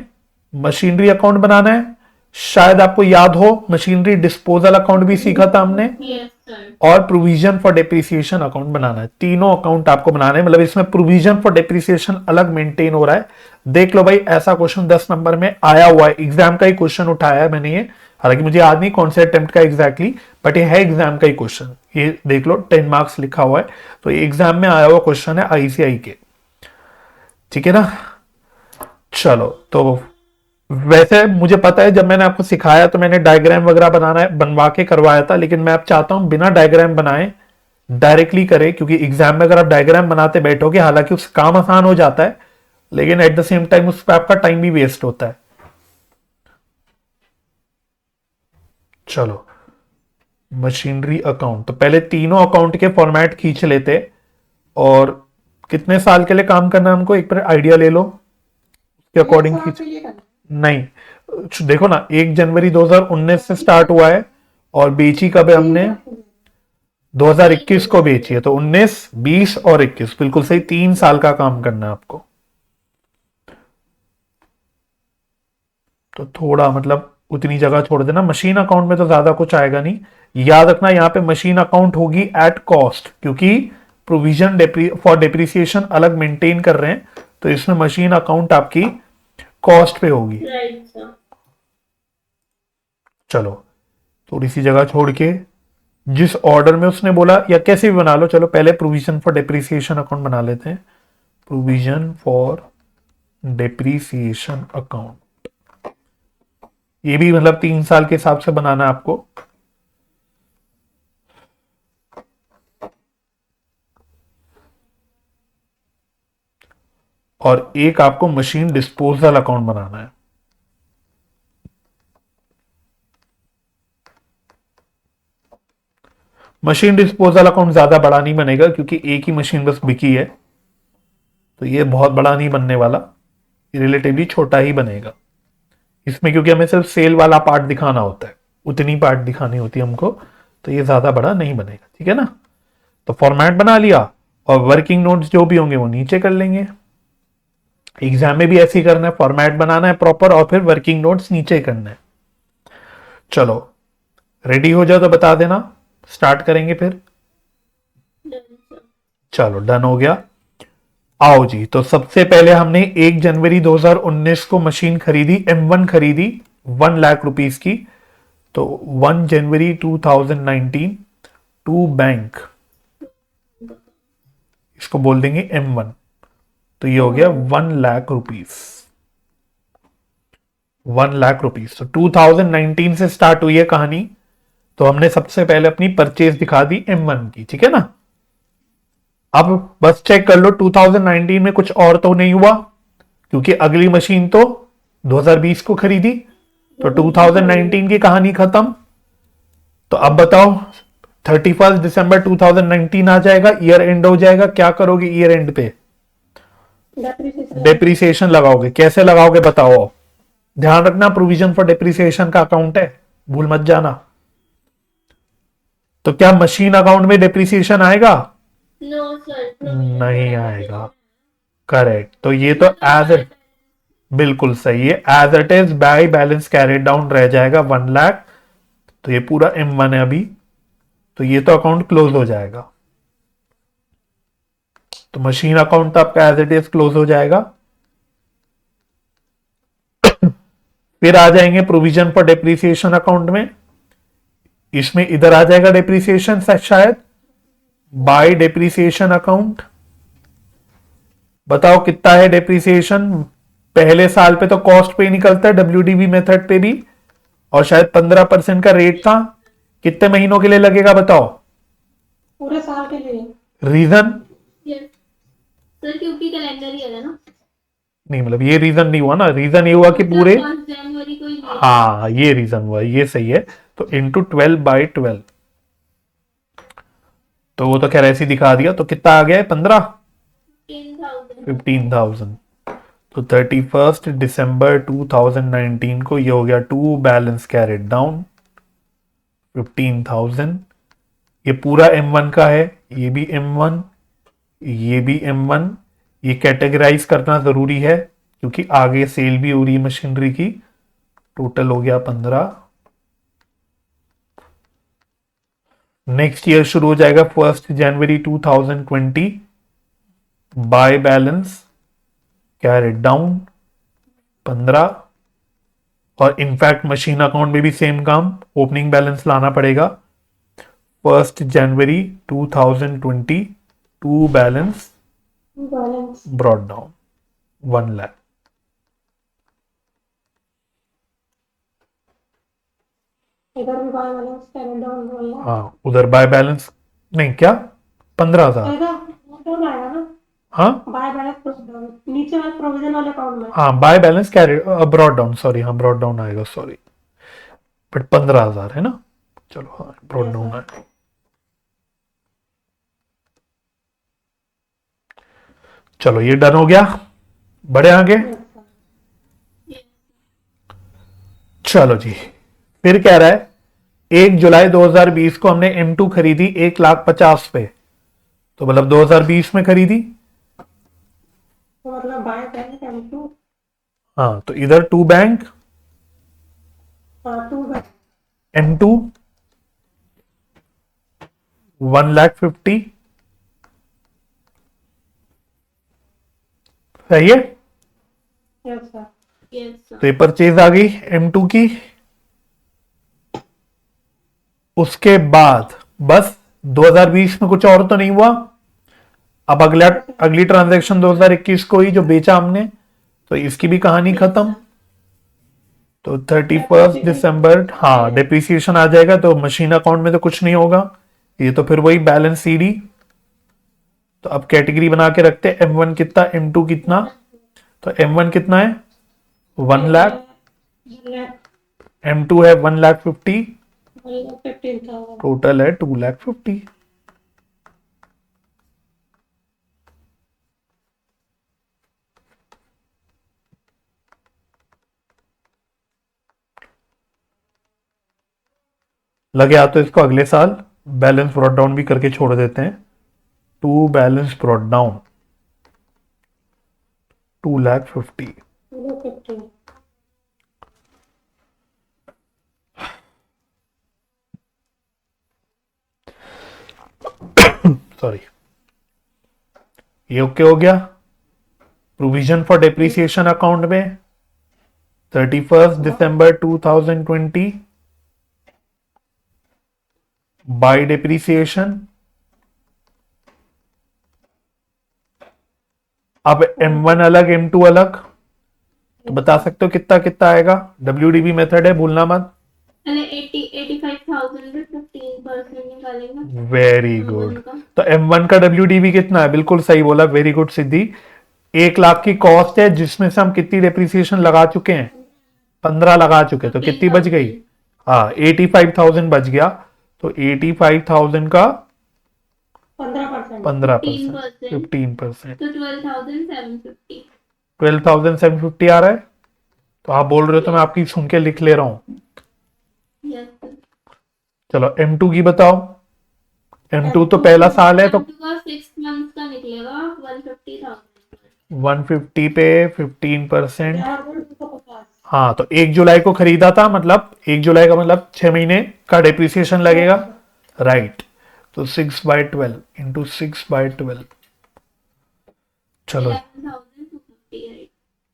मशीनरी अकाउंट बनाना है, शायद आपको याद हो मशीनरी डिस्पोजल अकाउंट भी सीखा था हमने, यस सर। और प्रोविजन फॉर डेप्रिसिएशन अकाउंट बनाना है। तीनों अकाउंट आपको बनाने हैं, मतलब इसमें प्रोविजन फॉर डेप्रिसिएशन अलग मेंटेन हो रहा है। देख लो भाई, ऐसा क्वेश्चन 10 नंबर में आया हुआ है, एग्जाम का ही क्वेश्चन उठाया है मैंने ये, हालांकि मुझे याद नहीं कौन से अटेम्प्ट का एग्जैक्टली, बट ये है एग्जाम का ही क्वेश्चन। ये देख लो 10 मार्क्स लिखा हुआ है, तो ये एग्जाम में आया हुआ क्वेश्चन है ICI के, ठीक है ना। चलो, तो वैसे मुझे पता है जब मैंने आपको सिखाया तो मैंने डायग्राम वगैरह बनवा के करवाया था, लेकिन मैं अब चाहता हूं बिना डायग्राम बनाए डायरेक्टली करें, क्योंकि एग्जाम में अगर आप डायग्राम बनाते बैठोगे, हालांकि उस काम आसान हो जाता है, लेकिन एट द सेम टाइम उस पर आपका टाइम भी वेस्ट होता है। चलो, मशीनरी अकाउंट, तो पहले तीनों अकाउंट के फॉर्मेट खींच लेते, और कितने साल के लिए काम करना है हमको एक बार आइडिया ले लो, उसके अकॉर्डिंग खींच। नहीं, देखो ना, 1 जनवरी 2019 से स्टार्ट हुआ है, और बेची कब है हमने, 2021 को बेची है, तो 19, 20 और 21, बिल्कुल सही, 3 साल का काम करना है आपको। तो थोड़ा मतलब उतनी जगह छोड़ देना, मशीन अकाउंट में तो ज्यादा कुछ आएगा नहीं। याद रखना यहाँ पे मशीन अकाउंट होगी एट कॉस्ट, क्योंकि प्रोविजन फॉर डेप्रिसिएशन अलग मेंटेन कर रहे हैं, तो इसमें मशीन अकाउंट आपकी कॉस्ट पे होगी। Right sir. चलो, थोड़ी सी जगह छोड़ के जिस ऑर्डर में उसने बोला, या कैसे भी बना लो, चलो पहले प्रोविजन फॉर डेप्रिसिएशन अकाउंट बना लेते हैं। प्रोविजन फॉर डेप्रिसिएशन अकाउंट, ये भी मतलब 3 साल के हिसाब से बनाना है आपको। और एक आपको मशीन डिस्पोजल अकाउंट बनाना है। मशीन डिस्पोजल अकाउंट ज्यादा बड़ा नहीं बनेगा, क्योंकि एक ही मशीन बस बिकी है, तो ये बहुत बड़ा नहीं बनने वाला, रिलेटिवली छोटा ही बनेगा इसमें, क्योंकि हमें सिर्फ सेल वाला पार्ट दिखाना होता है, उतनी पार्ट दिखानी होती है हमको, तो ये ज्यादा बड़ा नहीं बनेगा, ठीक है ना। तो फॉर्मेट बना लिया, और वर्किंग नोट्स जो भी होंगे वो नीचे कर लेंगे। एग्जाम में भी ऐसे ही करना है, फॉर्मेट बनाना है प्रॉपर, और फिर वर्किंग नोट्स नीचे करना है। चलो, रेडी हो जाओ तो बता देना, स्टार्ट करेंगे फिर। Done sir. चलो, डन हो गया। आओ जी, तो सबसे पहले हमने 1 जनवरी 2019 को मशीन खरीदी, M1 खरीदी 1 लाख रुपीस की, तो 1 जनवरी 2019 टू बैंक, इसको बोल देंगे M1, तो ये हो गया 1 लाख रुपीस, 1 लाख रुपीस। तो 2019 से स्टार्ट हुई है कहानी, तो हमने सबसे पहले अपनी परचेज दिखा दी M1 की, ठीक है ना। अब बस चेक कर लो 2019 में कुछ और तो नहीं हुआ, क्योंकि अगली मशीन तो 2020 को खरीदी, तो 2019 की कहानी खत्म। तो अब बताओ, 31 दिसंबर 2019 आ जाएगा, ईयर एंड हो जाएगा, क्या करोगे ईयर एंड पे, डेप्रिसिएशन लगाओगे। कैसे लगाओगे बताओ, ध्यान रखना प्रोविजन फॉर डेप्रिसिएशन का अकाउंट है, भूल मत जाना। तो क्या मशीन अकाउंट में डेप्रिसिएशन आएगा, नो सर। नहीं आएगा, करेक्ट। तो ये तो एज इट, बिल्कुल सही है, as it is by balance carried down रह जाएगा 1 लाख, तो ये पूरा M1 है अभी, तो ये तो अकाउंट क्लोज हो जाएगा। तो मशीन अकाउंट तो आपका एज इट इज क्लोज हो जाएगा। फिर आ जाएंगे प्रोविजन फॉर डेप्रिसिएशन अकाउंट में, इसमें इधर आ जाएगा डेप्रिसिएशन शायद, बाय डेप्रिसिएशन अकाउंट। बताओ कितना है डेप्रिसिएशन, पहले साल पे तो कॉस्ट पे ही निकलता है WDV मेथड पे भी, और शायद 15% का रेट था। कितने महीनों के लिए लगेगा बताओ, पूरे साल के लिए। रीजन यस सर, क्योंकि कैलेंडर ही है ना। नहीं, मतलब ये रीजन नहीं हुआ ना, रीजन ये हुआ कि पूरे, 1 जनवरी को ही। हाँ ये रीजन हुआ, ये सही है। तो इंटू 12/12, तो वो तो खैर ऐसे ही दिखा दिया, तो कितना आ गया है 15,000। तो 31 दिसंबर 2019 को ये हो गया 2 बैलेंस कैरिड डाउन 15,000। ये पूरा M1 का है, ये भी M1, ये भी M1। ये कैटेगराइज करना जरूरी है क्योंकि आगे सेल भी हो रही है मशीनरी की। टोटल हो गया 15। नेक्स्ट ईयर शुरू हो जाएगा 1 जनवरी 2020। By balance carried down 15। और इनफैक्ट मशीन अकाउंट में भी सेम काम, ओपनिंग बैलेंस लाना पड़ेगा 1 जनवरी 2020। To balance balance brought down 1 lakh. इधर भी बाय बैलेंस कैरेट डाउन बोलना हाँ, उधर बाय बैलेंस नहीं, क्या 15,000। इधर डाउन आएगा ना, हाँ बाय बैलेंस डाउन नीचे वाले प्रोविजन वाले अकाउंट में। हाँ, by balance carried brought down, sorry, हाँ ब्रॉट डाउन आएगा, सॉरी, बट 15,000 है ना। चलो हाँ, ब्रॉट Yes, डाउन sir. आएगा। चलो ये डन हो गया, बढ़े आगे। Yes, sir. चलो जी, फिर कह रहा है 1 जुलाई 2020 को हमने M2 खरीदी 1,50,000 पे, तो मतलब 2020 में खरीदी। तो मतलब बाय बैंक M2 हाँ, तो इधर to bank to bank M2 1,50,000। सही है। Yes sir. यस तो सर। ये परचेज आ गई M2 की। उसके बाद बस 2020 में कुछ और तो नहीं हुआ। अब अगली ट्रांजैक्शन 2021 को ही जो बेचा हमने, तो इसकी भी कहानी खत्म। तो 31 दिसंबर, हाँ डिप्रिसिएशन आ जाएगा, तो मशीन अकाउंट में तो कुछ नहीं होगा, ये तो फिर वही बैलेंस सीडी। तो अब कैटेगरी बना के रखते हैं M1 कितना, M2 कितना। तो M1 कितना है 1 लाख, M2 है 1,50,000, 15,000। टोटल है 2,50,000। लगे आ तो इसको अगले साल बैलेंस ब्रॉट डाउन भी करके छोड़ देते हैं। To balance brought down 2,50,000। 15। Sorry, ये ओके हो गया। प्रोविजन फॉर डेप्रिसिएशन अकाउंट में 31 दिसंबर 2020 बाय डेप्रिसिएशन। अब M1 अलग M2 अलग, तो बता सकते हो कितना कितना आएगा। WDB मेथड है, भूलना मत। अरे 85,000 में 15% निकालेंगे वेरी गुड। M1 का। तो M1 का WDB कितना है, बिल्कुल सही बोला, वेरी गुड सिद्धि। 1 लाख की कॉस्ट है, जिसमें से हम कितनी डेप्रिसिएशन लगा चुके हैं, 15 लगा चुके, तो कितनी बच गई। हाँ, 85,000 बच गया। तो 85,000 का 15%। 15%, 15%, तो 12,750। 12,750 आ रहा है। तो आप बोल रहे हो तो मैं आपकी सुन के लिख ले रहा हूं। Yes sir. चलो M2 की बताओ। M2 तो पहला साल है, तो 6 मंथ्स का निकलेगा 150,000। 150 पे 15%। 250। हाँ, तो 1 जुलाई को खरीदा था, मतलब 1 जुलाई का मतलब 6 महीने का डेप्रिसिएशन लगेगा, राइट। तो 6/12 इंटू 6/12, चलो 11,250 राइट।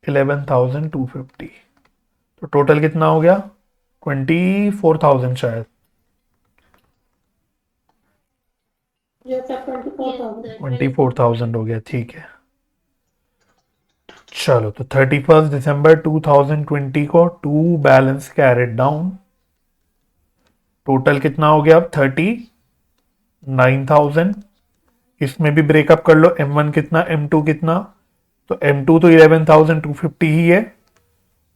11,250। तो टोटल कितना हो गया 24,000 शायद। ये सब 24,000। 24,000 हो गया, ठीक है। चलो, तो 31 दिसंबर 2020 को to balance carried down, total कितना हो गया अब 39,000। इसमें भी ब्रेकअप कर लो, M1 कितना, M2 कितना। तो M2 तो 11,250 ही है,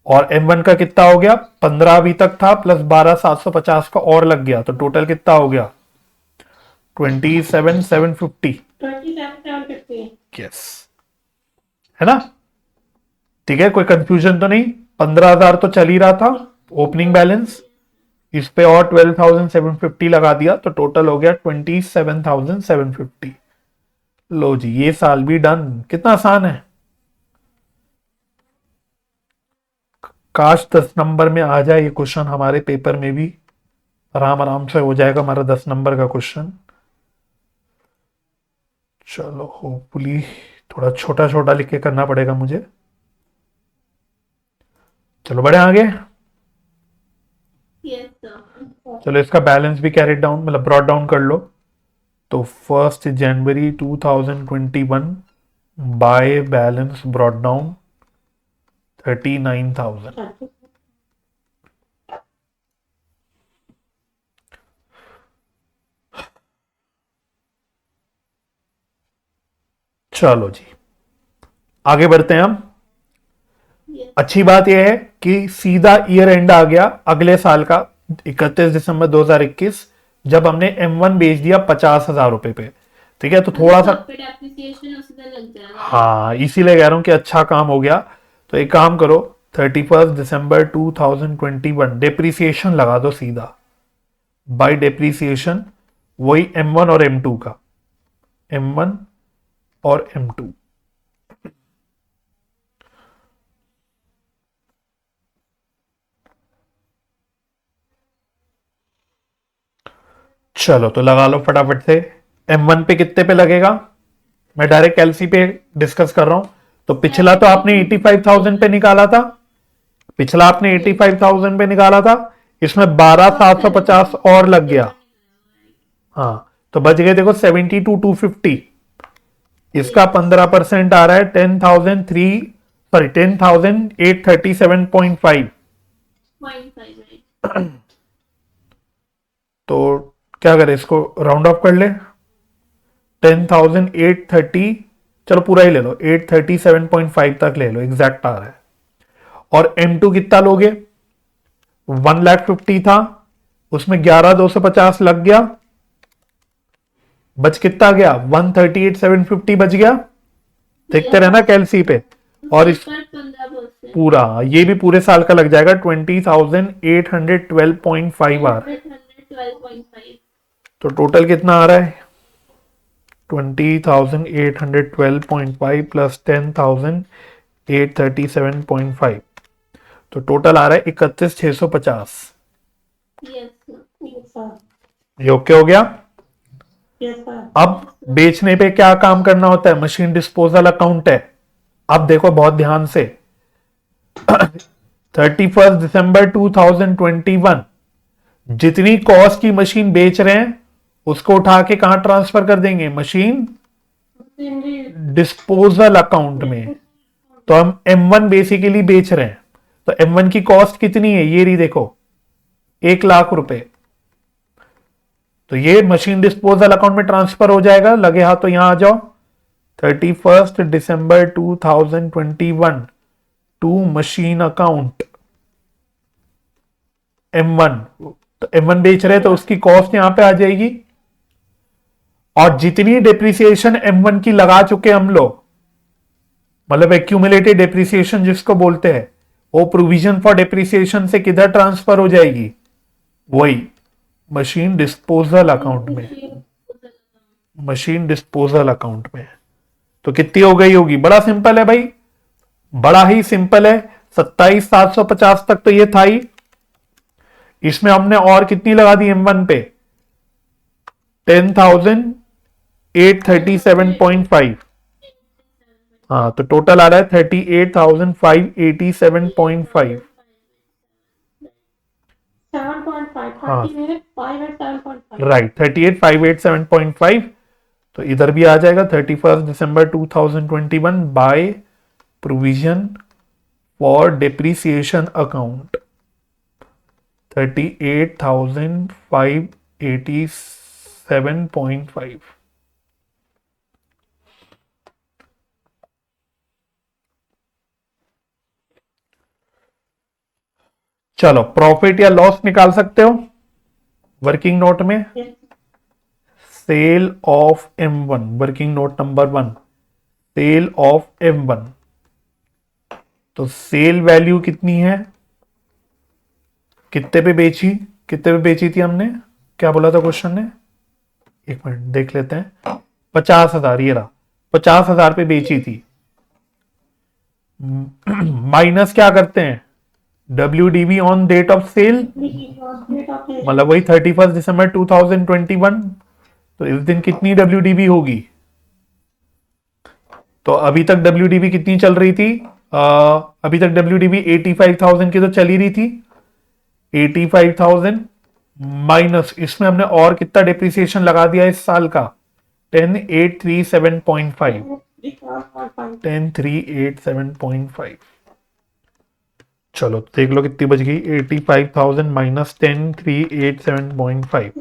और M1 का कितना हो गया 15 अभी तक था, प्लस 12,750 का और लग गया, तो टोटल कितना हो गया 27,750। 27,750। यस, है ना। ठीक है, कोई कंफ्यूजन तो नहीं। 15,000 तो चल ही रहा था ओपनिंग बैलेंस, इस पे और 12,750 लगा दिया तो टोटल हो गया 27,750। लो जी, ये साल भी डन। कितना आसान है। काश 10 नंबर में आ जाए ये क्वेश्चन हमारे पेपर में भी, आराम आराम से हो जाएगा हमारा 10 नंबर का क्वेश्चन। चलो होपफुली, थोड़ा छोटा छोटा लिख के करना पड़ेगा मुझे। चलो बढ़े आगे। Yes sir. चलो इसका बैलेंस भी कैरी डाउन, मतलब ब्रॉट डाउन कर लो। तो 1 जनवरी 2021 बाय बैलेंस ब्रॉट डाउन 39,000। चलो जी, आगे बढ़ते हैं हम। यस अच्छी बात यह है कि सीधा ईयर एंड आ गया अगले साल का 31 दिसंबर 2021, जब हमने M1 बेच दिया 50,000 रुपए पे। ठीक है, तो थोड़ा सा, डेप्रिसिएशन उसी दिन लग जाएगा। हाँ इसीलिए कह रहा हूं कि अच्छा काम हो गया। तो एक काम करो, 31 दिसंबर 2021 डेप्रिसिएशन लगा दो सीधा, बाय डेप्रिसिएशन वही M1 और M2 का, M1 और M2। चलो तो लगा लो फटाफट से। M1 पे कितने पे लगेगा, मैं डायरेक्ट एलसी पे डिस्कस कर रहा हूं। तो पिछला तो आपने 85,000 पे निकाला था, पिछला आपने 85,000 पे निकाला था, इसमें 12,750 और लग गया। हाँ, तो बच गए देखो 72,250। इसका 15% आ रहा है 10,837.5। 0.5 तो क्या करें, इसको राउंड ऑफ कर ले, 10,830, चलो पूरा ही ले लो, 837.5 तक ले लो, एग्जैक्ट आ रहा है। और M2 कितना लोगे, 1,50,000 था, उसमें 11,250 लग गया, बच कितना गया, 138,750 बच गया। देखते रहना कैलसी पे। और इस 15%। पूरा, ये भी पूरे साल का लग जाएगा 20,812.5 आर। 112.5। तो टोटल कितना आ रहा है, 20,812.5 प्लस 10,837.5, तो टोटल आ रहा है 31,650। Yes sir. ये ओके हो गया। अब बेचने पे क्या काम करना होता है, मशीन डिस्पोजल अकाउंट है। अब देखो बहुत ध्यान से, 31 दिसंबर 2021 जितनी कॉस्ट की मशीन बेच रहे हैं उसको उठा के कहां ट्रांसफर कर देंगे, मशीन डिस्पोजल अकाउंट में। तो हम M1 बेसिकली बेच रहे हैं, तो M1 की कॉस्ट कितनी है, ये रही देखो, 1,00,000 रुपए। तो ये मशीन डिस्पोजल अकाउंट में ट्रांसफर हो जाएगा। लगे हाथ तो यहां आ जाओ, 31 दिसंबर 2021 टू मशीन अकाउंट M1। तो M1 बेच रहे हैं तो उसकी कॉस्ट यहां पे आ जाएगी, और जितनी डिप्रिसिएशन M1 की लगा चुके हम लोग, मतलब एक्यूमुलेटेड डिप्रिसिएशन जिसको बोलते हैं, वो प्रोविजन फॉर डिप्रिसिएशन से किधर ट्रांसफर हो जाएगी, वही मशीन डिस्पोजल अकाउंट में, मशीन डिस्पोजल अकाउंट में। तो कितनी हो गई होगी, बड़ा सिंपल है भाई, बड़ा ही सिंपल है। 27,750 तक तो ये था ही, इसमें हमने और कितनी लगा दी M1 पे, 10,837.5। हाँ, तो टोटल आ रहा है 38,587.5। 7.5, हाँ 38,587.5। राइट, 38,587.5। तो इधर भी आ जाएगा 31 दिसंबर 2021 by provision for depreciation account 38,587.5। चलो प्रॉफिट या लॉस निकाल सकते हो वर्किंग नोट में। Sale of M1, working note number 1, sale of M1। तो सेल वैल्यू कितनी है, कितने पे बेची, कितने पे बेची थी हमने, क्या बोला था क्वेश्चन ने, एक मिनट देख लेते हैं। 50,000, ये रहा 50,000 पे बेची थी। माइनस क्या करते हैं, WDV on date of sale, मतलब वही 31 दिसंबर 2021। तो इस दिन कितनी WDV होगी, तो अभी तक WDV कितनी चल रही थी, अभी तक WDV 85,000 की तो चली रही थी। 85,000 माइनस इसमें हमने और कितना डिप्रिसिएशन लगा दिया इस साल का, 10,837.5, 10,387.5। चलो देख लो कितनी बच गई, 85,000 माइनस 10,387.5,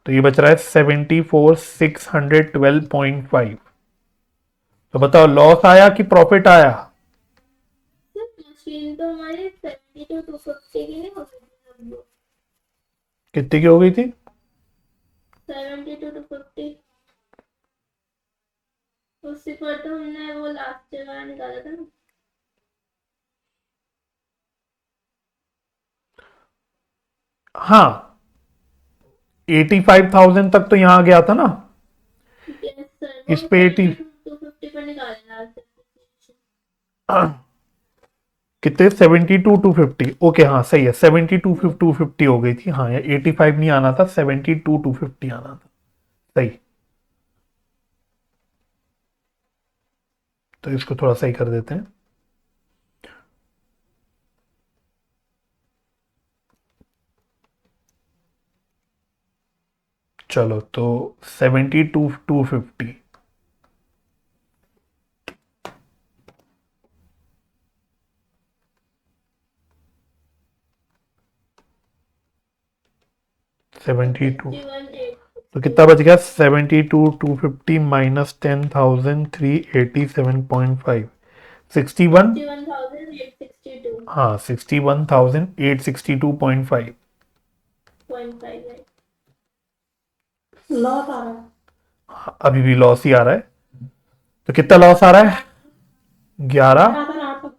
तो ये बच रहा है 74,612.5। तो बताओ लॉस आया कि प्रॉफिट आया, सर मशीन तो हमारी 72,250 की नहीं हो सकती, कितनी की हो गई थी, 72,250। उससे पर तो हमने वो लास्ट जगह निकाला था ना। हाँ 85,000 तक तो यहां गया था ना, यस सर, इस पे 250 पर निकाला लास्ट। कितने 72,250, ओके हाँ सही है, 72,250 हो गई थी, हाँ ये 85 नहीं आना था, 72,250 आना था, सही। तो इसको थोड़ा सही कर देते हैं। चलो तो 72,250, सेवेंटी टू, तो कितना बच गया, 72,250 माइनस 10,387.5, 61, 61,862.5। हाँ 61,862.5। लॉस आ रहा है। अभी भी लॉस ही आ रहा है, तो कितना लॉस आ रहा है, 11। 11,800।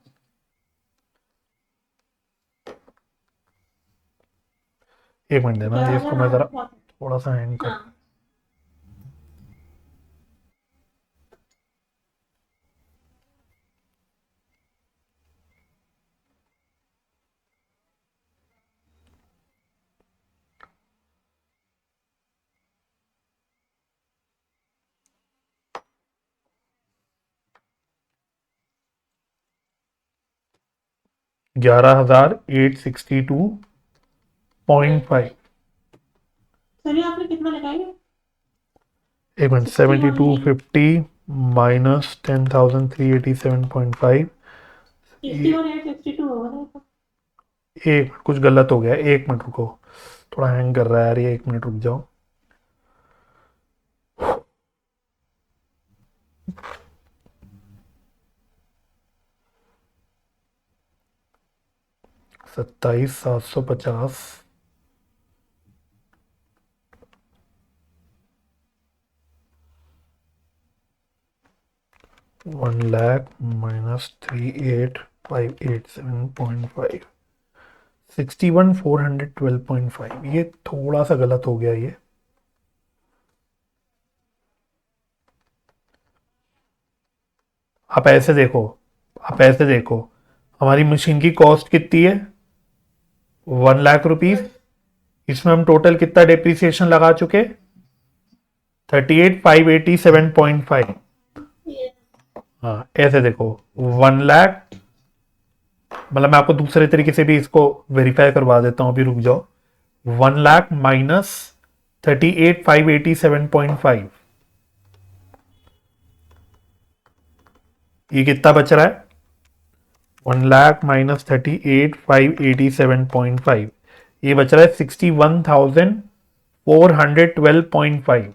एक मिनट देना, ये इसको मैं जरा 11,800। थोड़ा सा हैंग कर, हाँ 11,862.5। सर ये आपने कितना लगाया, एक मिनट, 7250 माइनस 10,387.5, 61,862 होगा ना। एक मिनट कुछ गलत हो गया, एक मिनट रुको, थोड़ा हैंग कर रहा है यार ये, एक मिनट रुक जाओ। सत्ताईस 750, 1,00,000 माइनस 38,587.5, 61,412.5, ये थोड़ा सा गलत हो गया ये। आप ऐसे देखो, आप ऐसे देखो, हमारी मशीन की कॉस्ट कितनी है, 1,00,000 रुपीज, इसमें हम टोटल कितना डिप्रिसिएशन लगा चुके, 38,587.5। ये हाँ ऐसे देखो, 1,00,000, मतलब मैं आपको दूसरे तरीके से भी इसको वेरीफाई करवा देता हूं, अभी रुक जाओ। 1,00,000 माइनस 38,587.5, ये कितना बच रहा है, 1,00,000 माइनस 38,587.5, ये बच रहा है 61,412.5।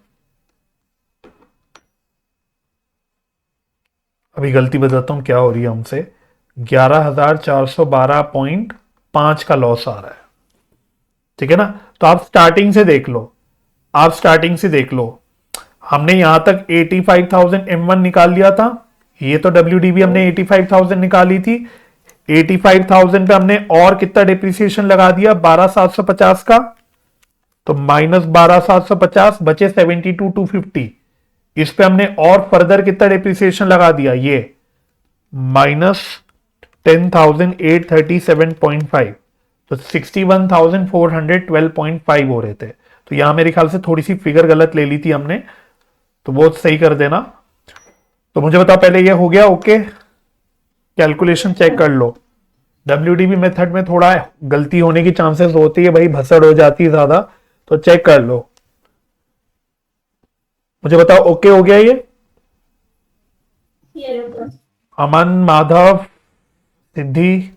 अभी गलती बताता हूं क्या हो रही है हमसे, 11,412.5 का लॉस आ रहा है, ठीक है ना। तो आप स्टार्टिंग से देख लो, आप स्टार्टिंग से देख लो, हमने यहां तक 85,000 M1 निकाल लिया था, ये तो WDV हमने 85,000 निकाली थी, 85,000 पे हमने और कितना डिप्रिसिएशन लगा दिया 12,750 का, तो माइनस 12,750 बचे 72,250। इस पे हमने और फर्दर कितना डिप्रिसिएशन लगा दिया, ये माइनस 10,837.5, तो 61,412.5 हो रहे थे। तो यहां मेरे ख्याल से थोड़ी सी फिगर गलत ले ली थी हमने, तो वो सही कर देना। तो मुझे बताओ पहले ये हो गया ओके, कैलकुलेशन चेक कर लो। WDB मेथड में थोड़ा गलती होने की चांसेस होती है भाई, भसड़ हो जाती है ज्यादा, तो चेक कर लो। मुझे बताओ ओके हो गया ये? अमन, माधव, सिद्धि,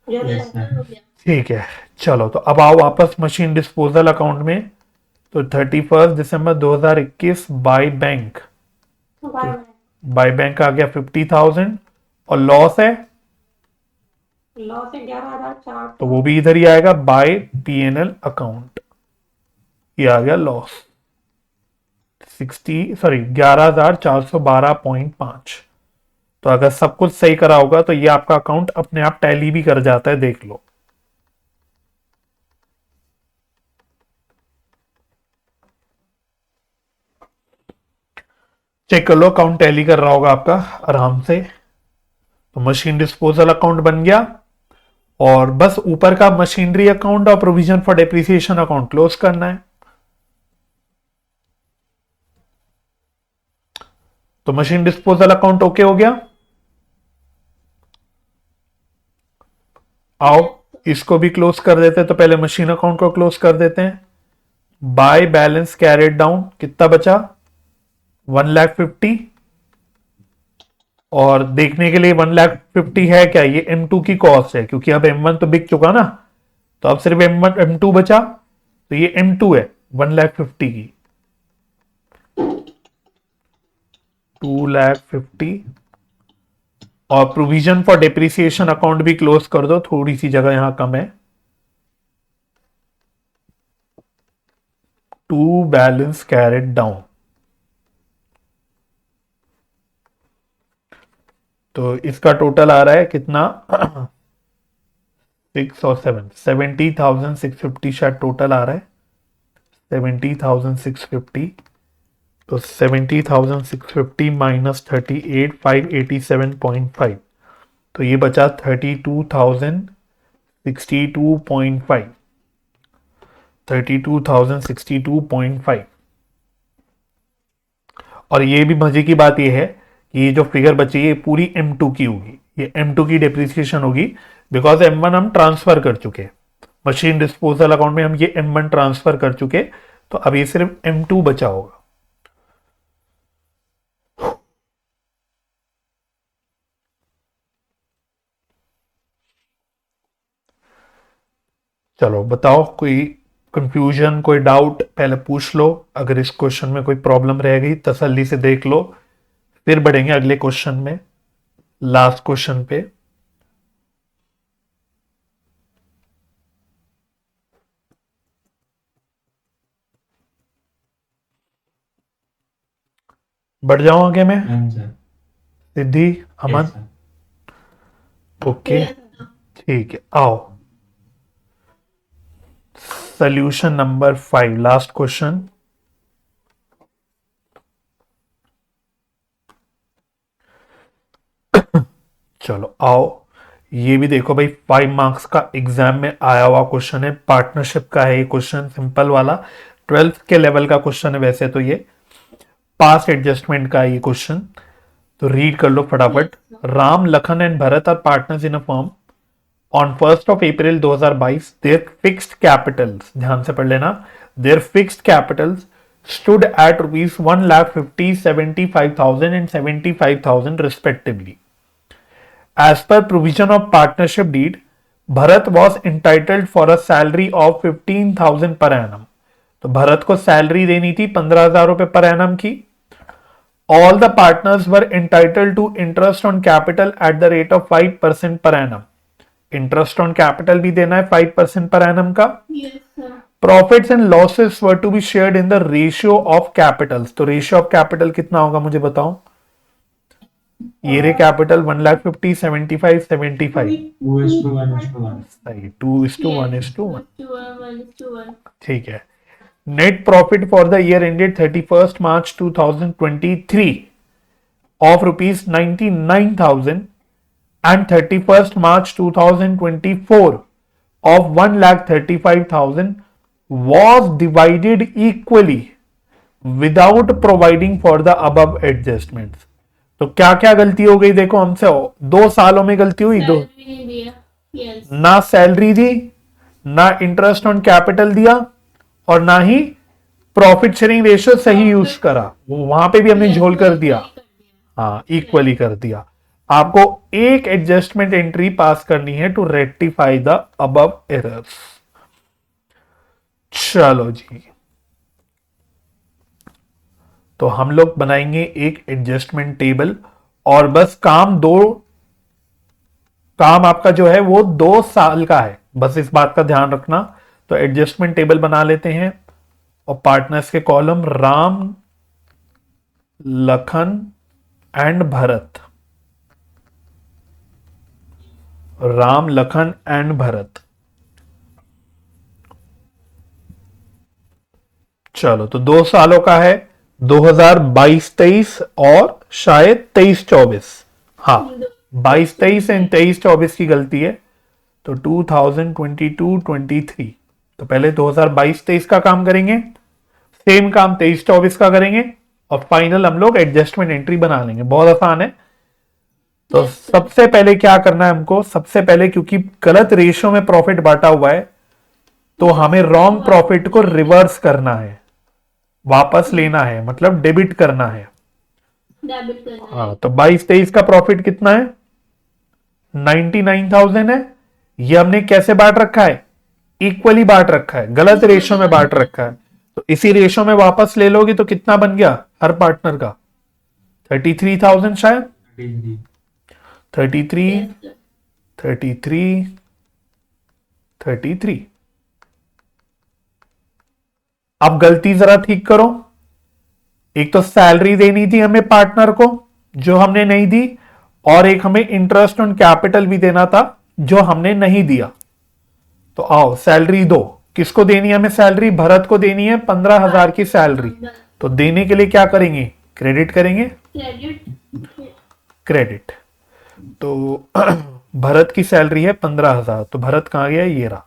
Yes, sir. हो गया। ठीक है। चलो तो अब आओ वापस मशीन डिस्पोजल अकाउंट में। तो 31 दिसंबर 2021 बाय बैंक, बाय बैंक आ गया 50,000 और लॉस है लॉस 11,400। तो वो भी इधर ही आएगा बाय PNL अकाउंट, ये आ गया लॉस 11,412.5। तो अगर सब कुछ सही करा होगा तो ये आपका अकाउंट अपने आप टैली भी कर जाता है, देख लो। चेक कर लो अकाउंट टैली कर रहा होगा आपका आराम से। तो मशीन डिस्पोजल अकाउंट बन गया और बस ऊपर का मशीनरी अकाउंट और provision for depreciation account close करना है। तो मशीन डिस्पोजल अकाउंट ओके हो गया। आओ इसको भी क्लोज कर देते हैं। तो पहले मशीन अकाउंट को क्लोज कर देते हैं। बाय बैलेंस कैरेड डाउन कितना बचा 1,50,000 और देखने के लिए 1,50,000 है क्या, ये M2 की कॉस्ट है क्योंकि अब M1 तो बिक चुका ना, तो अब सिर्फ M2 बचा, तो ये M2 है 1,50,000 की, 2,50,000 और प्रोविजन फॉर डेप्रिसिएशन अकाउंट भी क्लोज कर दो, थोड़ी सी जगह यहां कम है। टू बैलेंस कैरेड डाउन, तो इसका टोटल आ रहा है कितना 6 और 7 70,650 शायद टोटल आ रहा है 70,650। तो 70,650 माइनस 38,587.5, तो ये बचा 32,062.5 32,062.5। और ये भी मजे की बात ये है कि ये जो फिगर बची है ये पूरी M2 की होगी, ये M2 की डेप्रिसिएशन होगी बिकॉज M1 हम ट्रांसफर कर चुके, मशीन डिस्पोजल अकाउंट में हम ये M1 ट्रांसफर कर चुके, तो अब ये सिर्फ M2 बचा होगा। चलो बताओ कोई कंफ्यूजन कोई डाउट पहले पूछ लो, अगर इस क्वेश्चन में कोई प्रॉब्लम रह गई तसल्ली से देख लो, फिर बढ़ेंगे अगले क्वेश्चन में, लास्ट क्वेश्चन पे। बढ़ जाऊं आगे में? Sir. सिद्धि, अमन, Yes, sir. ओके ठीक है। आओ सोल्यूशन नंबर 5, लास्ट क्वेश्चन। चलो आओ ये भी देखो भाई, 5 मार्क्स का एग्जाम में आया हुआ क्वेश्चन है, पार्टनरशिप का है ये क्वेश्चन, सिंपल वाला 12th के लेवल का क्वेश्चन है वैसे तो, ये पास एडजस्टमेंट का है ये क्वेश्चन, तो रीड कर लो फटाफट। Ram, Lakhan and Bharat are partners in a firm on 1st of April 2022 their fixed capitals, ध्यान से पढ़ लेना, their fixed capitals stood at rupees 1,50,000, 75,000 and 75,000 respectively. As per provision of partnership deed, Bharat was entitled for a salary of 15,000 per annum. तो भरत को salary देनी थी 15,000 रुपए per annum की। All the partners were entitled to interest on capital at the rate of 5% per annum. Interest on capital भी देना है 5% per annum का। Yes, sir. Profits and losses were to be shared in the ratio of capitals, तो ratio of capital कितना होगा मुझे बताओ? ये रे कैपिटल 1,50,000, 75, 75। 2:1:1. सही, 2:1:1। 1:1. ठीक है। Net profit for the year ended 31st March 2023 of rupees 99,000 and 31st March 2024 of 1,35,000 was divided equally without providing for the above adjustments। तो क्या क्या गलती हो गई देखो हमसे, 2 सालों में गलती हुई। दो, Salary नहीं दिया। Yes. ना सैलरी दी, ना इंटरेस्ट ऑन कैपिटल दिया, और ना ही प्रॉफिट शेयरिंग रेशियो सही यूज करा, वहां पे भी हमने Yes, झोल कर equally दिया। कर दिया। हाँ, इक्वली कर दिया। आपको एक एडजस्टमेंट एंट्री पास करनी है to rectify the above errors. चलो जी, तो हम लोग बनाएंगे एक एडजस्टमेंट टेबल, और बस काम आपका जो है वो 2 साल का है, बस इस बात का ध्यान रखना। तो एडजस्टमेंट टेबल बना लेते हैं, और पार्टनर्स के column Ram, Lakhan and Bharat. Ram, Lakhan and Bharat. चलो, तो 2 सालों का है, 2022-23 और शायद 23-24। हाँ, 22-23 एंड 23-24 की गलती है, तो 2022-23। तो पहले 2022-23 का काम करेंगे, सेम काम 23-24 का करेंगे, और फाइनल हम लोग एडजस्टमेंट एंट्री बना लेंगे। बहुत आसान है। तो सबसे पहले क्या करना है हमको, सबसे पहले क्योंकि गलत रेशियो में प्रॉफिट बांटा हुआ है, तो हमें रॉन्ग प्रॉफिट को रिवर्स करना है, वापस लेना है, मतलब डेबिट करना है। डेबिट करना है। हाँ, तो 22-23 का प्रॉफिट कितना है, 99,000 है। ये हमने कैसे बांट रखा है, इक्वली बांट रखा है, गलत रेशियो में बांट रखा है। तो इसी रेशियो में वापस ले लोगे तो कितना बन गया हर पार्टनर का, 33,000 शायद, 33, Yes, sir. 33, 33। अब गलती जरा ठीक करो, एक तो सैलरी देनी थी हमें पार्टनर को जो हमने नहीं दी, और एक हमें इंटरेस्ट ऑन कैपिटल भी देना था जो हमने नहीं दिया। तो आओ सैलरी दो, किसको देनी है हमें सैलरी, भरत को देनी है 15,000 की सैलरी। तो देने के लिए क्या करेंगे, क्रेडिट करेंगे, Credit. क्रेडिट। तो भरत की सैलरी है 15,000, तो भरत कहाँ गया, ये रहा।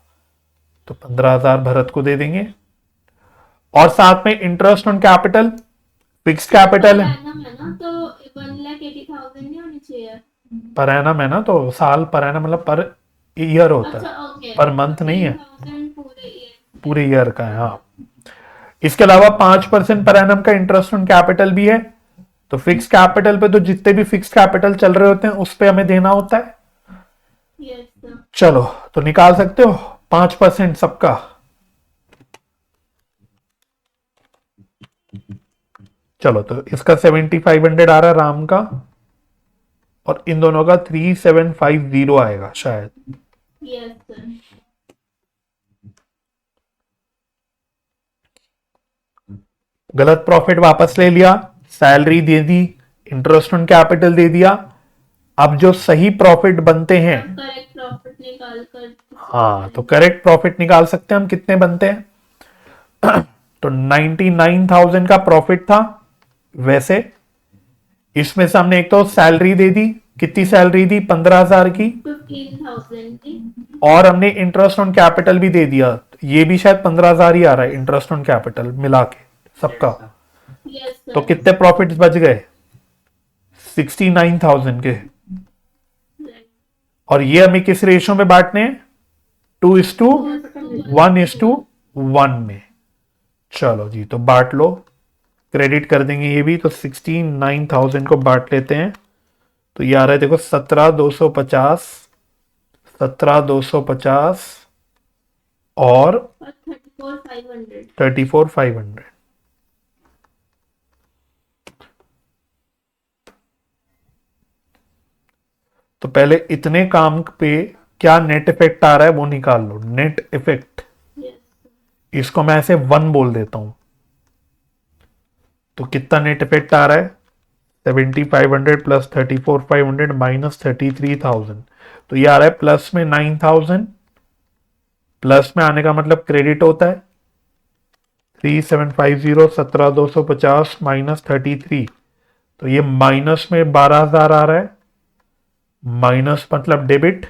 तो 15,000 भरत को दे देंगे, और साथ में interest on capital, fixed capital है, per annum है ना, तो 1,80,000 नहीं होनी चाहिए। पर एनम है ना, तो साल पर एनम मतलब पर ईयर होता अच्छा, है, ओके। पर मंथ नहीं है, 10,000 पूरे year। पूरे ईयर का है। हाँ, इसके अलावा 5% पर एनम का इंटरेस्ट ऑन कैपिटल भी है। तो फिक्स कैपिटल पे तो जितने भी फिक्स कैपिटल चल रहे होते हैं उस पे हमें देना होता है। Yes, sir. चलो, तो निकाल सकते हो 5% सबका। चलो, तो इसका 7,500 आ रहा है राम का, और इन दोनों का 3,750 आएगा शायद। Yes, sir. गलत प्रॉफिट वापस ले लिया, सैलरी दे दी, इंटरेस्ट ऑन कैपिटल दे दिया। अब जो सही प्रॉफिट बनते हैं, करेक्ट प्रॉफिट निकाल कर। हाँ, तो करेक्ट प्रॉफिट निकाल सकते हैं हम, कितने बनते हैं। तो 99,000 का प्रॉफिट था, वैसे इसमें से हमने एक तो सैलरी दे दी, कितनी सैलरी दी, 15,000 की, 15,000 की। और हमने इंटरेस्ट ऑन कैपिटल भी दे दिया, ये भी शायद 15,000 ही आ रहा है इंटरेस्ट ऑन कैपिटल मिला के सबका। Yes, sir. तो कितने प्रॉफिट्स बच गए, 69,000 के। Right. और ये हमें किस रेशियो में बांटने हैं, 2:1:1 में। चलो जी, तो बांट लो, क्रेडिट कर देंगे ये भी। तो 69,000 को बांट लेते हैं, तो ये आ रहा है देखो 17,250, 17,250 और और 34,500। 34,500। तो पहले इतने काम पे क्या नेट इफेक्ट आ रहा है वो निकाल लो, नेट इफेक्ट। Yes, sir. इसको मैं ऐसे 1 बोल देता हूं, तो कितना नेट इफेक्ट आ रहा है, 7500 प्लस 34500 माइनस 33,000, तो ये आ रहा है प्लस में 9,000। प्लस में आने का मतलब क्रेडिट होता है 3750 17,250 माइनस 33, तो ये माइनस में 12,000 आ रहा है। माइनस मतलब डेबिट